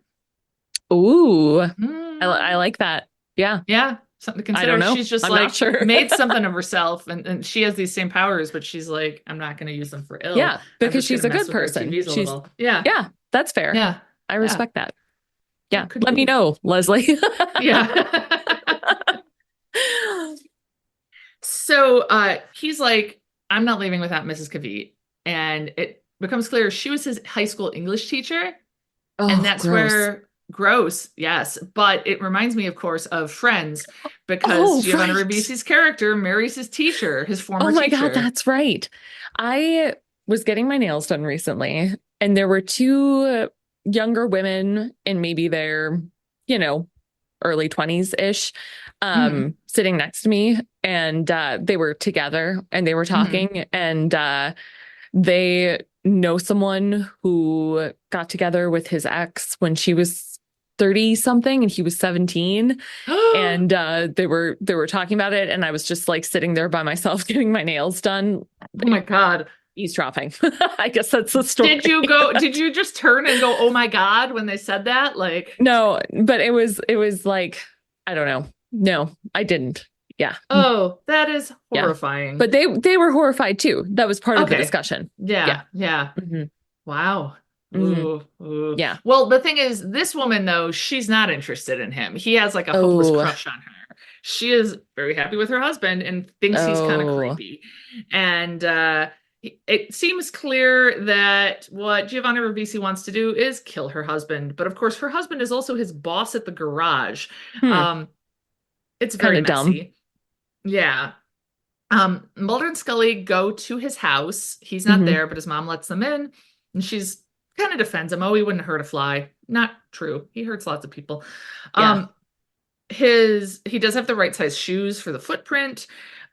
Ooh. I Hmm. like that. Yeah. Yeah, something to I consider. don't know. She's just I'm like not sure. made something of herself, and she has these same powers, but she's like, I'm not going to use them for ill. Yeah, I'm because just she's gonna a mess good with our person. TVs a She's little. Yeah, Yeah, that's fair. yeah, I yeah. respect that. Yeah. Could Let me be. know, Leslie. Yeah. So he's like, I'm not leaving without Mrs. Kavit, and it becomes clear she was his high school English teacher. And Oh, that's gross. where gross, yes. But it reminds me, of course, of Friends because Oh, Giovanni right. Ribisi's character marries his teacher, his former Oh my teacher. God, that's right. I was getting my nails done recently, and there were two younger women in maybe their, early 20s-ish, Mhm. sitting next to me, and they were together and they were talking, and they know someone who got together with his ex when she was 30 something and he was 17. And they were talking about it. And I was just like sitting there by myself getting my nails done. Oh my God. Eavesdropping. I guess that's the story. Did you just turn and go, oh my God, when they said that? Like, no, but it was like, I don't know. No, I didn't. Yeah. Oh, that is horrifying. Yeah. But they were horrified too. That was part of the discussion. Yeah. Mm-hmm. Wow. Ooh, ooh. Yeah. Well, the thing is, this woman, though, she's not interested in him. He has like a hopeless crush on her. She is very happy with her husband and thinks he's kind of creepy. And it seems clear that what Giovanni Ribisi wants to do is kill her husband. But of course, her husband is also his boss at the garage. It's very messy. Dumb. Yeah. Mulder and Scully go to his house. He's not there, but his mom lets them in. And she's kind of defends him. Oh, he wouldn't hurt a fly. Not true. He hurts lots of people. Yeah. He does have the right size shoes for the footprint.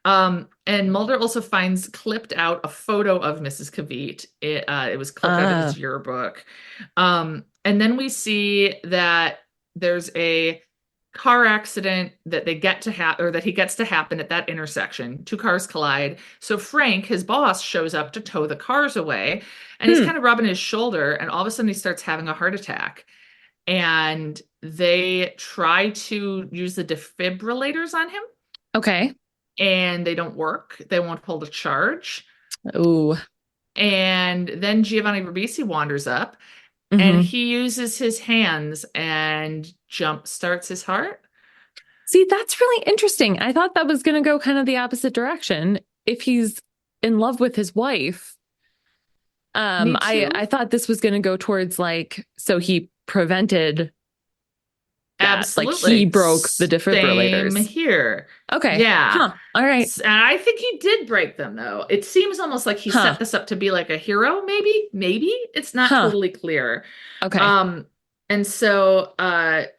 And Mulder also finds clipped out a photo of Mrs. Kavit. It was clipped out of his yearbook. And then we see that there's a car accident that they get to that he gets to happen at that intersection. Two cars collide. So Frank, his boss, shows up to tow the cars away, and he's kind of rubbing his shoulder, and all of a sudden he starts having a heart attack. And they try to use the defibrillators on him. Okay. And they don't work. They won't hold a charge. Oh. And then Giovanni Ribisi wanders up. And he uses his hands and jump starts his heart. See, that's really interesting. I thought that was going to go kind of the opposite direction. If he's in love with his wife, I thought this was going to go towards like, so he prevented that. Absolutely. Like he broke the defibrillators. Same here. Okay. Yeah. Huh. All right. And I think he did break them, though. It seems almost like he set this up to be like a hero, maybe. Maybe. It's not totally clear. Okay. And so Mrs.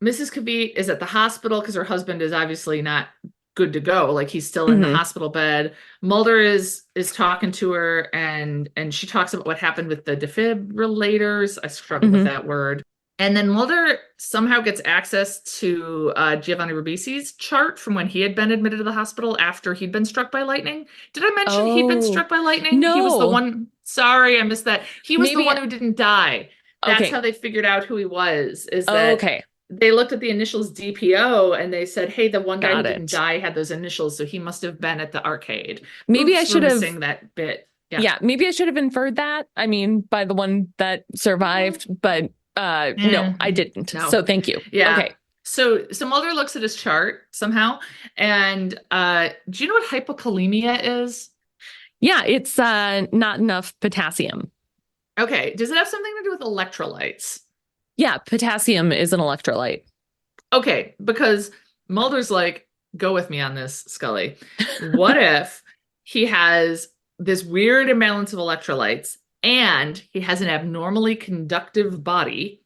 Kavit is at the hospital because her husband is obviously not good to go. Like he's still in the hospital bed. Mulder is talking to her and she talks about what happened with the defibrillators. I struggle with that word. And then Mulder somehow gets access to Giovanni Ribisi's chart from when he had been admitted to the hospital after he'd been struck by lightning. Did I mention he'd been struck by lightning? No. He was the one. Sorry, I missed that. He was the one who didn't die. That's how they figured out who he was. Is that they looked at the initials D.P.O. and they said, hey, the one guy who didn't die had those initials, so he must have been at the arcade. Maybe I should have missing that bit. Yeah, maybe I should have inferred that. I mean, by the one that survived, but no, I didn't. No. So thank you. Yeah. Okay. So Mulder looks at his chart somehow. And do you know what hypokalemia is? Yeah, it's not enough potassium. Okay. Does it have something to do with electrolytes? Yeah, potassium is an electrolyte. Okay, because Mulder's like, go with me on this, Scully. What if he has this weird imbalance of electrolytes and he has an abnormally conductive body?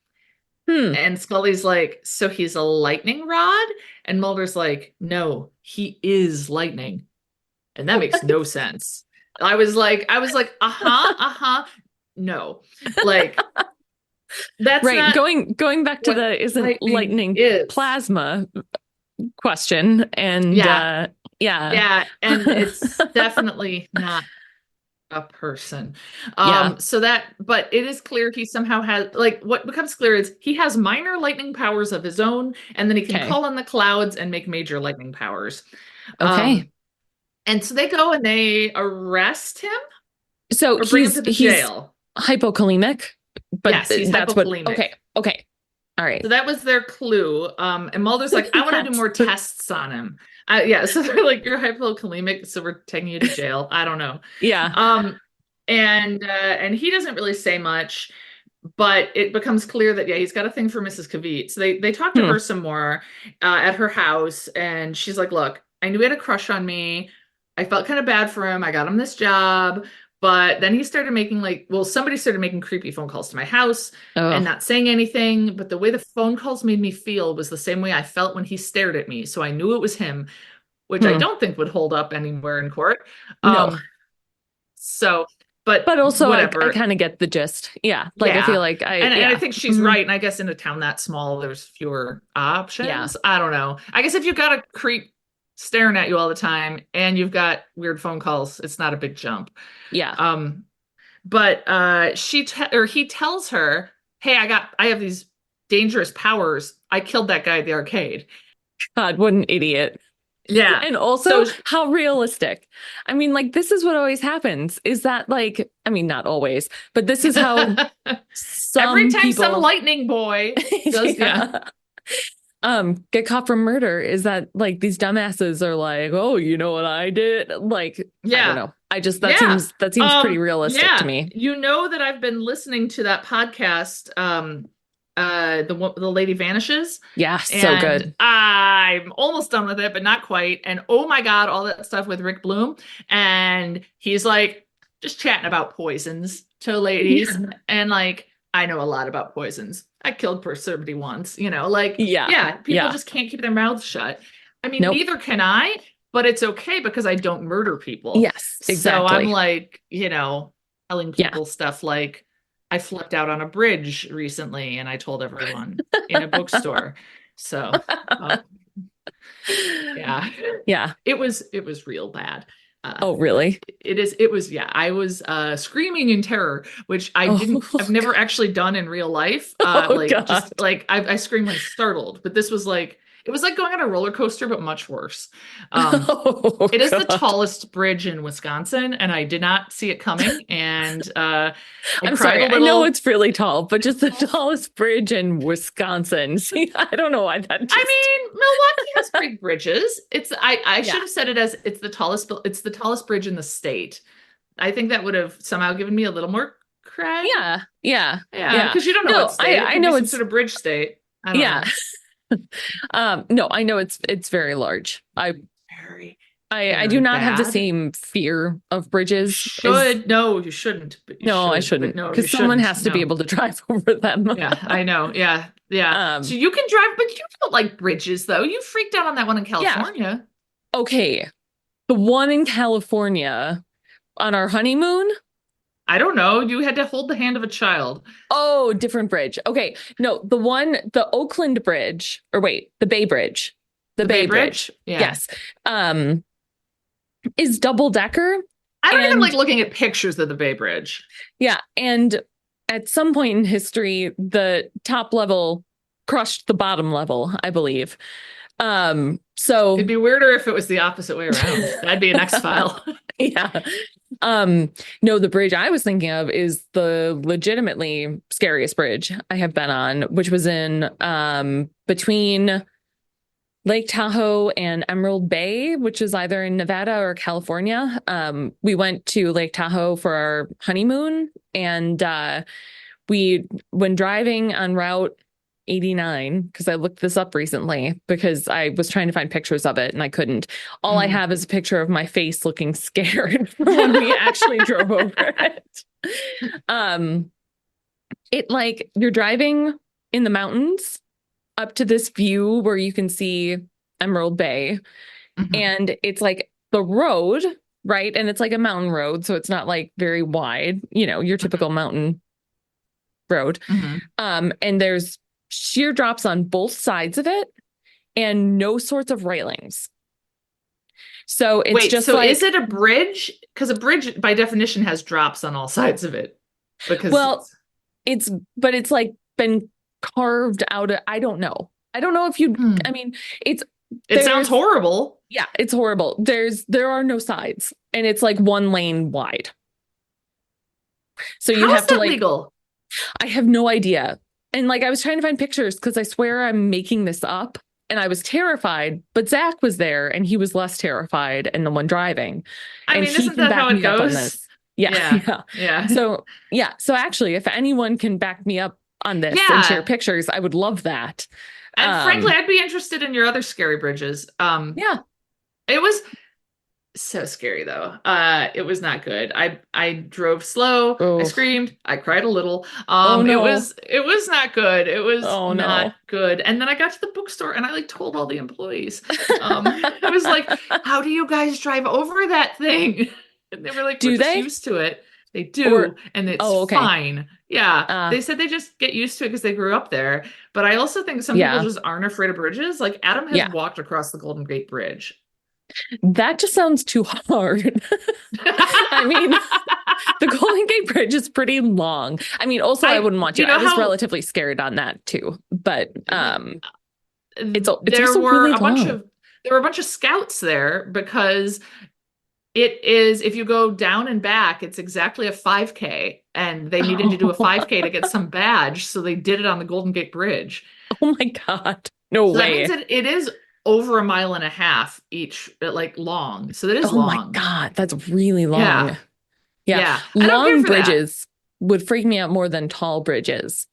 And Scully's like, so he's a lightning rod? And Mulder's like, no, he is lightning. And that makes no sense. I was like, no. Like, that's right. not going back to the isn't lightning plasma question. And yeah, and it's definitely not a person. So but it is clear he somehow has, like, what becomes clear is he has minor lightning powers of his own, and then he can call in the clouds and make major lightning powers. And so they go and they arrest him. So bring him to the jail. Hypokalemic. But yes, he's hypokalemic. Okay. All right. So that was their clue. And Mulder's like, I want to do more tests on him. So they're like, you're hypokalemic, so we're taking you to jail. I don't know. Yeah. And he doesn't really say much, but it becomes clear that he's got a thing for Mrs. Kavit. So they talk to her some more at her house, and she's like, look, I knew he had a crush on me. I felt kind of bad for him. I got him this job. But then he started making somebody started making creepy phone calls to my house and not saying anything. But the way the phone calls made me feel was the same way I felt when he stared at me. So I knew it was him, which I don't think would hold up anywhere in court. No. So but also whatever. I kind of get the gist. Yeah. Like I feel like and I think she's right. And I guess in a town that small, there's fewer options. Yeah. I don't know. I guess if you've got a creep staring at you all the time and you've got weird phone calls, it's not a big jump. Yeah. But he tells her, "Hey, I have these dangerous powers. I killed that guy at the arcade." God, what an idiot. Yeah. And also how realistic. I mean, like, this is what always happens is that, like, I mean, not always, but this is how every time some lightning boy does, get caught for murder is that, like, these dumbasses are like, oh, you know what I did? Like, I don't know. That seems pretty realistic to me. You know that I've been listening to that podcast, the Lady Vanishes. Yeah, so good. I'm almost done with it, but not quite. And oh my God, all that stuff with Rick Bloom. And he's like just chatting about poisons to ladies. Yeah. And like, I know a lot about poisons. I killed somebody once, like, people just can't keep their mouths shut. I mean, neither can I, but it's okay because I don't murder people. Yes, exactly. So I'm like, telling people stuff like, I flipped out on a bridge recently and I told everyone in a bookstore. So, yeah, it was real bad. Oh, really? It was. I was screaming in terror, which I've never actually done in real life. I screamed when startled, but this was like, it was like going on a roller coaster, but much worse. It is the tallest bridge in Wisconsin, and I did not see it coming. And I'm sorry, I know it's really tall, but just the tallest bridge in Wisconsin. See, I don't know why that. I mean, Milwaukee has big bridges. I should have said it as it's the tallest bridge in the state. I think that would have somehow given me a little more cred. Yeah. Because you don't know what state. I know it's sort of bridge state. I don't know. No, I know it's very large. I do not have the same fear of bridges. No, you shouldn't. I shouldn't. Because someone has to be able to drive over them. Yeah, I know. Yeah. So you can drive, but you don't like bridges, though. You freaked out on that one in California. Yeah. Okay. The one in California on our honeymoon. I don't know. You had to hold the hand of a child. Oh, different bridge. Okay. No, the Oakland Bridge, or wait, the Bay Bridge. The Bay Bridge. Yeah. Yes. Is double decker. I don't even like looking at pictures of the Bay Bridge. Yeah. And at some point in history, the top level crushed the bottom level, I believe. So it'd be weirder if it was the opposite way around. That'd be an X-file. Yeah. No, the bridge I was thinking of is the legitimately scariest bridge I have been on, which was in between Lake Tahoe and Emerald Bay, which is either in Nevada or California. We went to Lake Tahoe for our honeymoon, and when driving on Route 89, because I looked this up recently because I was trying to find pictures of it and I couldn't. All I have is a picture of my face looking scared when we actually drove over it. It like you're driving in the mountains up to this view where you can see Emerald Bay, and it's like the road, right? And it's like a mountain road, so it's not like very wide, your typical mountain road. And there's sheer drops on both sides of it and no sorts of railings. So it's is it a bridge? Because a bridge by definition has drops on all sides of it. It's like been carved out of, I don't know if you I mean it sounds horrible. Yeah, it's horrible. There are no sides and it's like one lane wide. So you have to legal? I have no idea. And like I was trying to find pictures because I swear I'm making this up and I was terrified, but Zach was there and he was less terrified and the one driving. I mean, isn't that how it goes? Yeah. So actually, if anyone can back me up on this and share pictures, I would love that. And frankly, I'd be interested in your other scary bridges. It was so scary though. It was not good. I drove slow. Oh. I screamed. I cried a little. It was not good. It was not good. And then I got to the bookstore and I told all the employees. I was like, "How do you guys drive over that thing?" And they were like, "We're just used to it." They do, and it's okay. fine. Yeah. They said they just get used to it because they grew up there. But I also think some people just aren't afraid of bridges. Like Adam has walked across the Golden Gate Bridge. That just sounds too hard. I mean, the Golden Gate Bridge is pretty long. I mean, also I wouldn't want to. I was relatively scared on that too. But it's also really long. There were a bunch of scouts there because it is, if you go down and back, it's exactly a 5K, and they needed to do a 5K to get some badge, so they did it on the Golden Gate Bridge. Oh my God. No way. That means that it is over 1.5 miles each, like, long. So that is long. Oh my God, that's really long. Yeah. Yeah. Long bridges would freak me out more than tall bridges.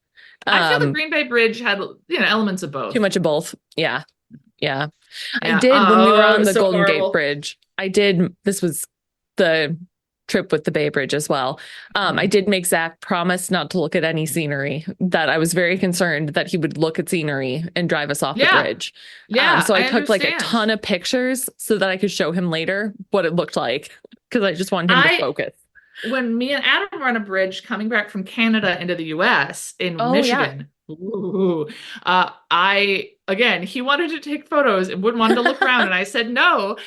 I feel the Green Bay Bridge had, elements of both. Too much of both. Yeah. I did when we were on the Golden Gate Bridge. This was the trip with the Bay Bridge as well. I did make Zach promise not to look at any scenery, that I was very concerned that he would look at scenery and drive us off the bridge. Yeah. So I took like a ton of pictures so that I could show him later what it looked like, because I just wanted him to focus. When me and Adam were on a bridge coming back from Canada into the US in Michigan, he wanted to take photos and wouldn't want to look around, and I said no.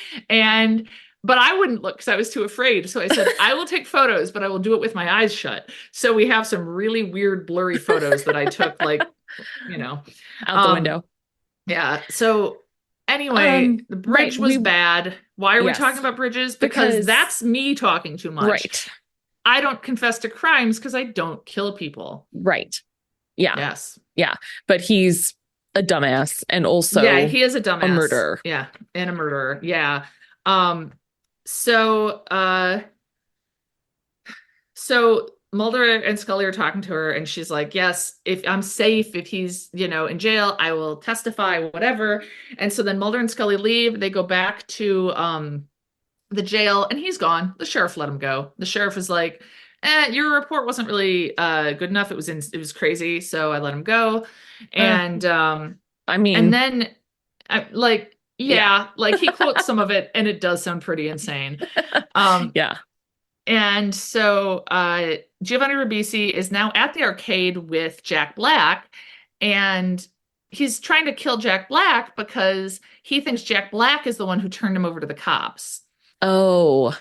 But I wouldn't look because I was too afraid. So I said, I will take photos, but I will do it with my eyes shut. So we have some really weird, blurry photos that I took, like, out the window. Yeah. So anyway, the bridge was bad. Why are we talking about bridges? Because that's me talking too much. Right. I don't confess to crimes because I don't kill people. Right. Yeah. Yes. Yeah. But he's a dumbass, and also he is a dumbass. A murderer. Yeah. And a murderer. Yeah. So Mulder and Scully are talking to her, and she's like, yes, if I'm safe, if he's, in jail, I will testify, whatever. And so then Mulder and Scully leave. They go back to the jail, and he's gone. The sheriff let him go. The sheriff is like, your report wasn't really good enough. It was crazy, so I let him go. And and then he quotes some of it, and it does sound pretty insane. And so Giovanni Ribisi is now at the arcade with Jack Black, and he's trying to kill Jack Black because he thinks Jack Black is the one who turned him over to the cops. Oh.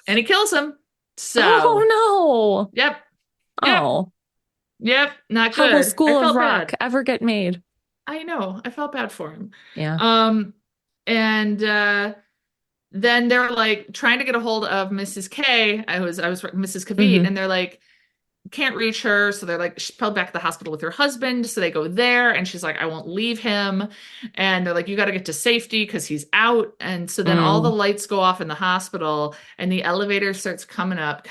And he kills him. So. Oh, no. Yep. Oh. Yep. Not good. How will School of Rock ever get made? I know. I felt bad for him. Yeah. And then they're like trying to get a hold of Mrs. K. I was Mrs. Kavit, and they're like, can't reach her. So they're like, she's probably back at the hospital with her husband. So they go there, and she's like, I won't leave him. And they're like, you got to get to safety because he's out. And so then all the lights go off in the hospital, and the elevator starts coming up.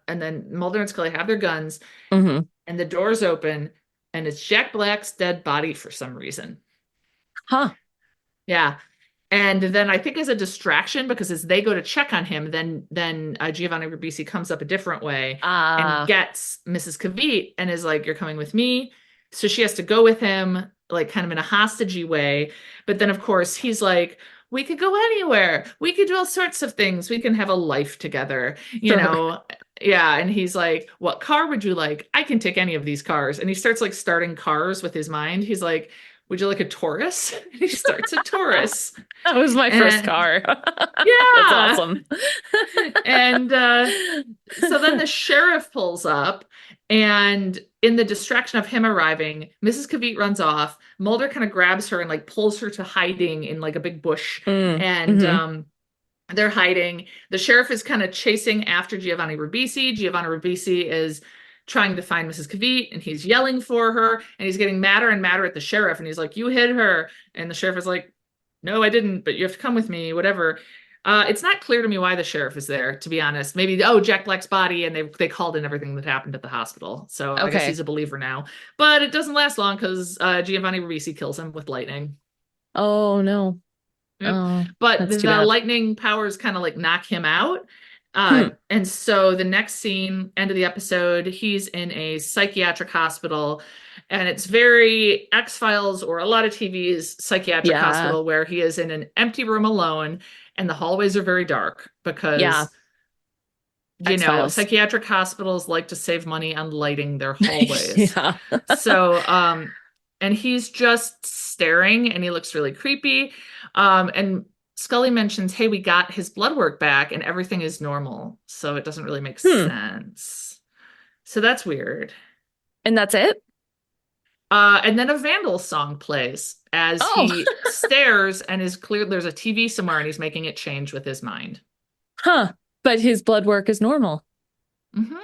And then Mulder and Scully have their guns, and the doors open, and it's Jack Black's dead body for some reason. Huh. Yeah. And then I think as a distraction, because as they go to check on him, then Giovanni Ribisi comes up a different way and gets Mrs. Kavit and is like, you're coming with me. So she has to go with him, like kind of in a hostagey way. But then, of course, he's like, we could go anywhere. We could do all sorts of things. We can have a life together, you know? Yeah. And he's like, what car would you like? I can take any of these cars. And he starts like starting cars with his mind. He's like, would you like a Taurus? And he starts a Taurus. That was my first car. Yeah. That's awesome. And so then the sheriff pulls up, and in the distraction of him arriving, Mrs. Kavit runs off. Mulder kind of grabs her and like pulls her to hiding in like a big bush. And they're hiding. The sheriff is kind of chasing after Giovanni Ribisi. Giovanni Ribisi is trying to find Mrs. Kavit, and he's yelling for her, and he's getting madder and madder at the sheriff. And he's like, you hit her. And the sheriff is like, no, I didn't, but you have to come with me, whatever. It's not clear to me why the sheriff is there, to be honest. Maybe, Jack Black's body, and they called in everything that happened at the hospital. So I guess he's a believer now. But it doesn't last long because Giovanni Ribisi kills him with lightning. Oh, no. Yep. But the lightning powers kind of like knock him out. And so the next scene, end of the episode, he's in a psychiatric hospital, and it's very X-Files or a lot of TV's psychiatric hospital, where he is in an empty room alone, and the hallways are very dark because X-Files. Psychiatric hospitals like to save money on lighting their hallways. Yeah. So, and he's just staring and he looks really creepy. And Scully mentions, hey, we got his blood work back and everything is normal. So it doesn't really make sense. So that's weird. And that's it? And then a Vandal song plays as he stares and is clear there's a TV somewhere and he's making it change with his mind. Huh. But his blood work is normal. Mm-hmm.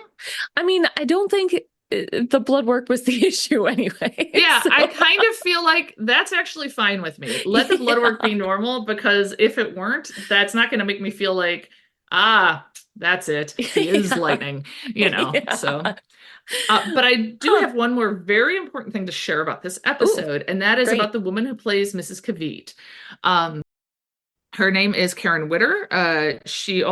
I mean, I don't think the blood work was the issue anyway. Yeah, so. I kind of feel like that's actually fine with me. Let the blood work be normal, because if it weren't, that's not going to make me feel like, that's it. He is lightning, so. But I do have one more very important thing to share about this episode, and that is about the woman who plays Mrs. Kavit. Her name is Karen Witter. She's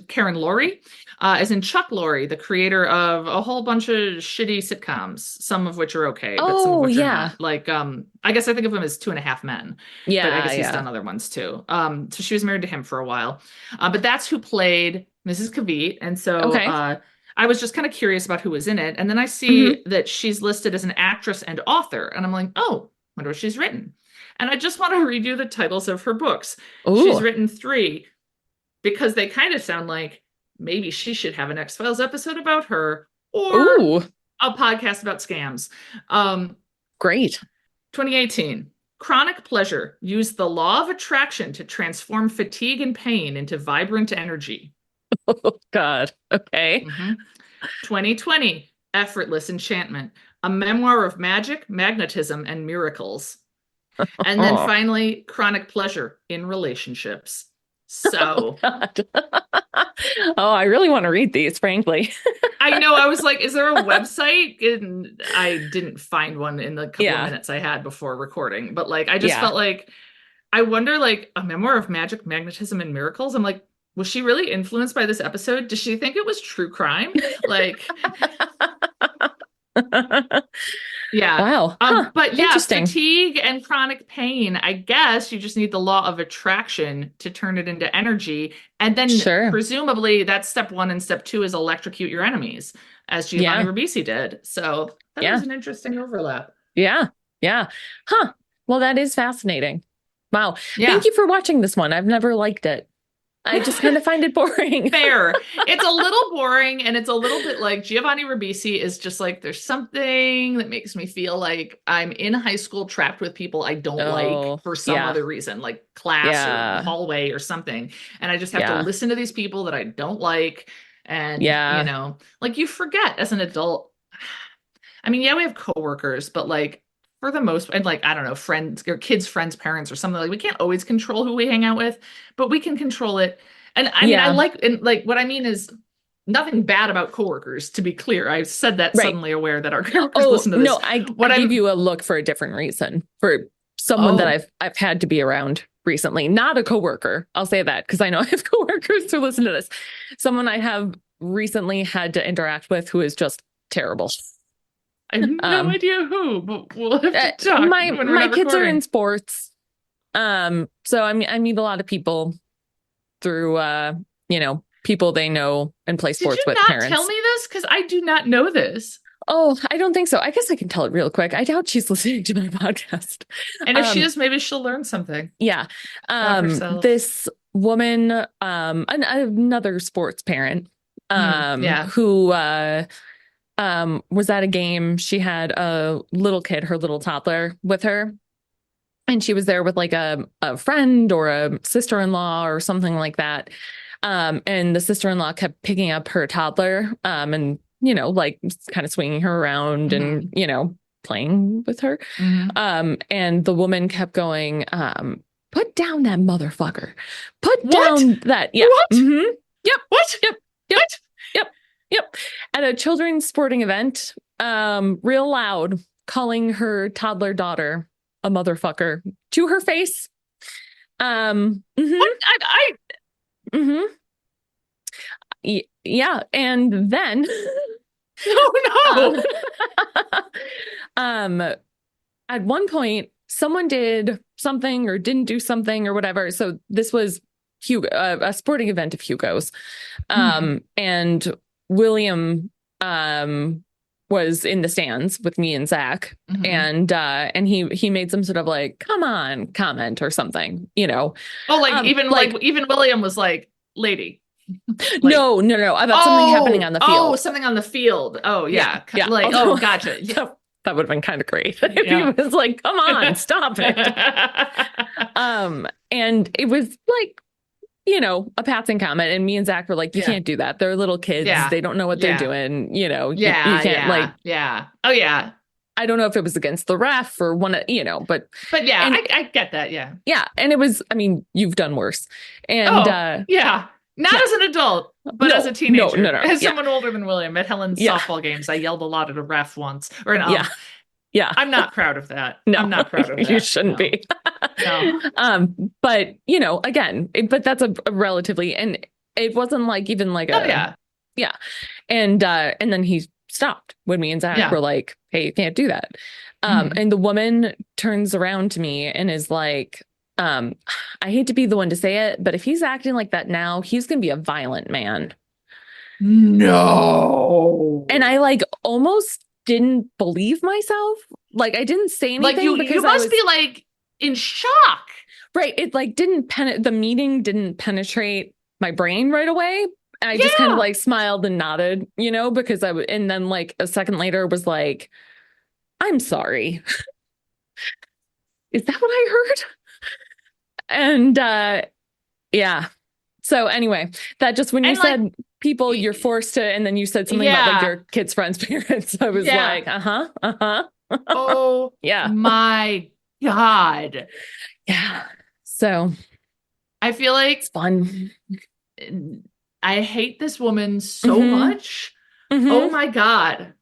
Karen Laurie, as in Chuck Laurie, the creator of a whole bunch of shitty sitcoms, some of which are okay, but some of which are not. Like, I guess I think of him as 2.5 Men. Yeah, but I guess he's done other ones too. So she was married to him for a while. But that's who played Mrs. Kavit, and so I was just kind of curious about who was in it, and then I see that she's listed as an actress and author, and I'm like, oh, wonder what she's written. And I just want to read you the titles of her books. Ooh. She's written 3 because they kind of sound like maybe she should have an X-Files episode about her, or a podcast about scams. Great. 2018. Chronic Pleasure. Use the law of attraction to transform fatigue and pain into vibrant energy. Oh, God. Okay. 2020. Effortless Enchantment. A memoir of magic, magnetism, and miracles. And then finally, Chronic Pleasure in Relationships. So, I really want to read these, frankly. I know. I was like, is there a website? And I didn't find one in the couple of minutes I had before recording. But like, I just felt like, I wonder, like, a memoir of magic, magnetism, and miracles. I'm like, was she really influenced by this episode? Does she think it was true crime? Like, yeah. Wow. But yeah, fatigue and chronic pain, I guess you just need the law of attraction to turn it into energy. And then presumably that's step 1, and step 2 is electrocute your enemies, as Giovanni Ribisi did. So that was an interesting overlap. Yeah. Yeah. Huh. Well, that is fascinating. Wow. Yeah. Thank you for watching this one. I've never liked it. I just kind of find it boring. Fair. It's a little boring, and it's a little bit like Giovanni Ribisi is just like, there's something that makes me feel like I'm in high school trapped with people I don't like for some other reason, like class or hallway or something. And I just have to listen to these people that I don't like. And, like, you forget as an adult. I mean, we have coworkers, but like, for the most, and like, I don't know, friends or kids, friends, parents or something, like, we can't always control who we hang out with, but we can control it. And I mean, what I mean is nothing bad about coworkers, to be clear. I said that suddenly aware that our coworkers listen to this. No, I give you a look for a different reason, for someone that I've had to be around recently, not a coworker. I'll say that because I know I have coworkers who listen to this. Someone I have recently had to interact with who is just terrible. I have no idea who, but we'll have to talk. My kids are in sports. So I meet a lot of people through, people they know and play sports with parents. Did you not tell me this? Because I do not know this. Oh, I don't think so. I guess I can tell it real quick. I doubt she's listening to my podcast. And if she is, maybe she'll learn something. Yeah. This woman, another sports parent, who was at a game. She had a little kid, her little toddler, with her. And she was there with like a friend or a sister-in-law or something like that. And the sister-in-law kept picking up her toddler and, like kind of swinging her around and, playing with her. And the woman kept going, put down that motherfucker. Put down that. Yeah. What? Yep. What? Yep. What? Yep. At a children's sporting event, real loud, calling her toddler daughter a motherfucker to her face. What? Yeah. And then oh no. At one point, someone did something or didn't do something or whatever. So this was Hugo, a sporting event of Hugo's. And William was in the stands with me and Zach, and he made some sort of like, come on, comment or something, you know. Oh, like even William was like, lady. Like, no, about something happening on the field. Oh, something on the field. Oh, yeah. Like, although, gotcha. Yeah. That would have been kind of great if he was like, come on, stop it. And it was like, you know, a passing comment, and me and Zach were like, you can't do that. They're little kids. They don't know what they're doing. You know, you can't like, oh yeah. I don't know if it was against the ref or one, you know, but yeah, I get that. Yeah. Yeah. And it was, I mean, you've done worse. And not as an adult, but as a teenager. No. As someone older than William, at Helen's softball games, I yelled a lot at a ref once, or an Yeah. I'm not proud of that. No, I'm not proud of that. You shouldn't be. No. But you know, again, but that's a relatively, and it wasn't like even like yeah. And then he stopped when me and Zach were like, hey, you can't do that. And the woman turns around to me and is like, I hate to be the one to say it, but if he's acting like that now, he's going to be a violent man. No. And I like almost didn't believe myself. Like I didn't say anything. Like you must be like in shock. Right. It like the meaning didn't penetrate my brain right away. And I just kind of like smiled and nodded, you know, because and then like a second later was like, I'm sorry. Is that what I heard? And so anyway, that just when you said people you're forced to, and then you said something about like your kids' friends' parents, I was like, oh yeah, my God. Yeah. So I feel like it's fun. I hate this woman so much. Oh my God.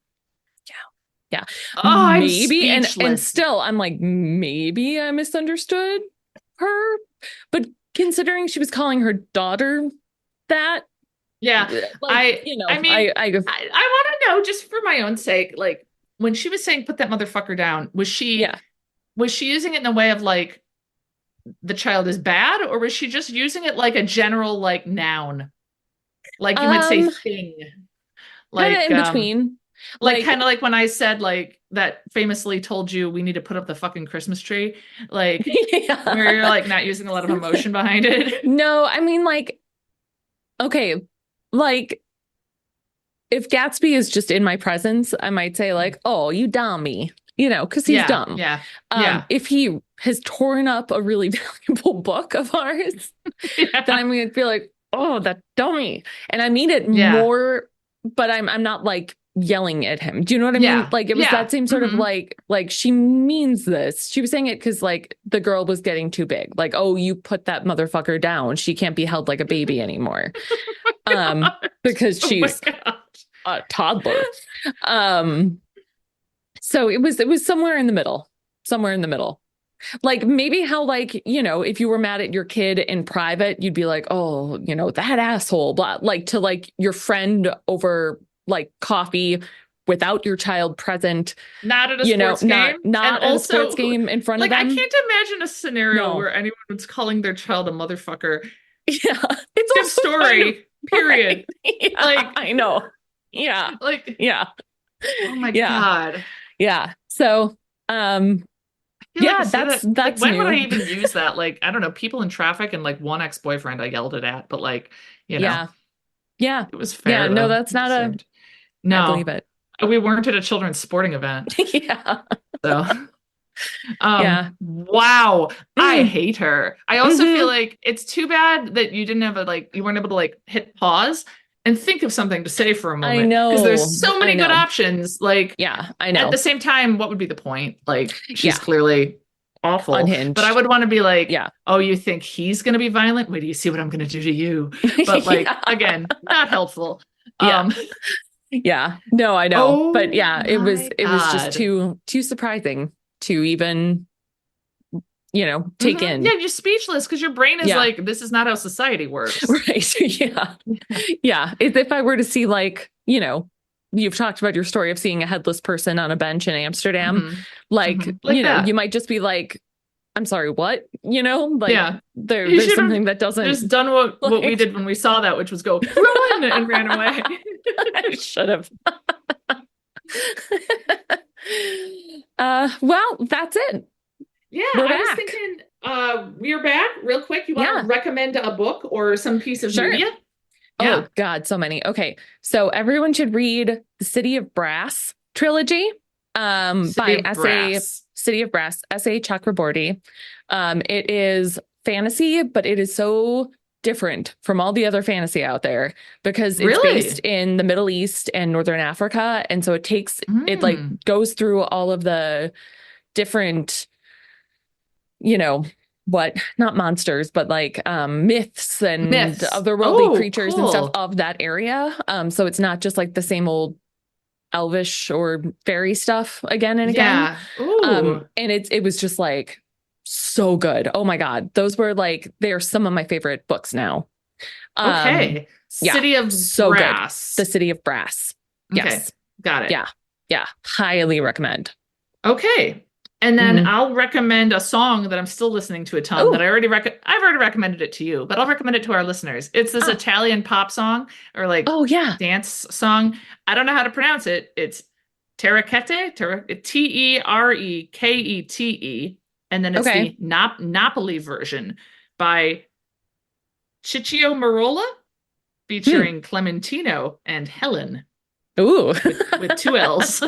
Yeah. Oh, maybe. And still I'm like, maybe I misunderstood her, but considering she was calling her daughter that. Yeah. Like, I want to know, just for my own sake, like when she was saying, put that motherfucker down, was she using it in a way of like, the child is bad, or was she just using it like a general, like noun? Like you might say thing. Like in between. Like kind of like when I said like that famously told you we need to put up the fucking Christmas tree. Like where you're like not using a lot of emotion behind it. No, I mean like, okay, like if Gatsby is just in my presence, I might say like, oh, you dummy, you know, because he's dumb. Yeah. If he has torn up a really valuable book of ours, then I'm going to feel like, oh, that dummy. And I mean it more, but I'm not like yelling at him. Do you know what I mean? Like it was that same sort of like she means this. She was saying it because like the girl was getting too big. Like, oh, you put that motherfucker down. She can't be held like a baby anymore. Because she's a toddler. So it was somewhere in the middle. Like maybe how like, you know, if you were mad at your kid in private, you'd be like, oh, you know, that asshole, blah, like to like your friend over like coffee without your child present. Not at a sports game. Not at a sports game in front of them. I can't imagine a scenario where anyone's calling their child a motherfucker. Yeah. It's a story, period. Yeah, like I know. Yeah. Like, yeah. Oh my God. Yeah. So, that's like, when new. would I even use that? Like, I don't know, people in traffic and like one ex-boyfriend I yelled it at, but like, you know. Yeah. It was fair. Yeah, no, that's not no. I believe it. We weren't at a children's sporting event. Yeah. So wow. I hate her. I also feel like it's too bad that you didn't have you weren't able to like hit pause and think of something to say for a moment. I know. Because there's so many good options. Like, yeah, I know. At the same time, what would be the point? Like, she's clearly awful. Unhinged. But I would want to be like, oh, you think he's going to be violent? Wait, do you see what I'm going to do to you? But like, again, not helpful. Yeah. No, I know. But it was just too surprising to even, you know, take in. Yeah, you're speechless because your brain is like, this is not how society works. Right. Yeah. If I were to see like, you know, you've talked about your story of seeing a headless person on a bench in Amsterdam, you know, you might just be like, I'm sorry, what? You know, like Yeah. there's something that doesn't just done what we did when we saw that, which was go run and ran away. I should have. Well, that's it. Yeah, We're I was back. thinking we're back real quick. You want to recommend a book or some piece of media? Yeah. Oh God, so many. Okay. So everyone should read the City of Brass trilogy by City of Brass, S.A. Chakraborty. It is fantasy, but it is so different from all the other fantasy out there because it's based in the Middle East and Northern Africa. And so it takes, it like goes through all of the different, you know, not monsters, but like myths and otherworldly creatures and stuff of that area. So it's not just like the same old elvish or fairy stuff again and again. And it was just like so good. Oh my God. Those were like, they're some of my favorite books now. City of Brass. The City of Brass. Yes. Okay. Got it. Yeah. Yeah. Highly recommend. Okay. And then I'll recommend a song that I'm still listening to a ton that I've already recommended it to you, but I'll recommend it to our listeners. It's this Italian pop song or like dance song. I don't know how to pronounce it. It's Terekete, Terekete. And then it's the Napoli version by Ciccio Marola featuring Clementino and Helen. Ooh, with 2 L's.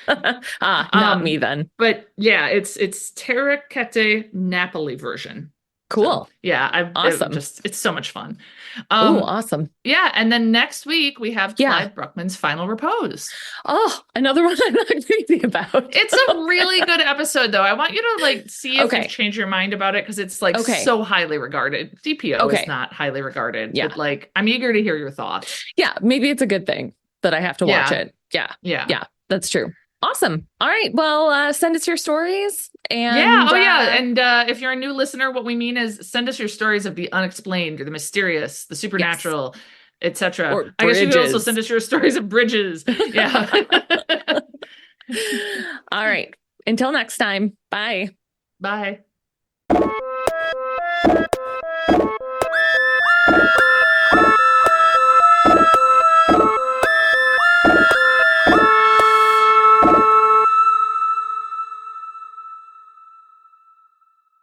Not me then. But yeah, it's Terekete Napoli version. Cool. So, yeah, awesome. It's so much fun. Awesome. Yeah, and then next week we have Clive Bruckman's Final Repose. Oh, another one I'm not crazy about. It's a really good episode, though. I want you to like see if you change your mind about it because it's like so highly regarded. D.P.O. is not highly regarded, but like I'm eager to hear your thoughts. Yeah, maybe it's a good thing that I have to watch it. Yeah, that's true. Awesome. All right. Well, send us your stories. And And if you're a new listener, what we mean is send us your stories of the unexplained or the mysterious, the supernatural, etc. I guess you could also send us your stories of bridges. Yeah. All right. Until next time. Bye. Bye.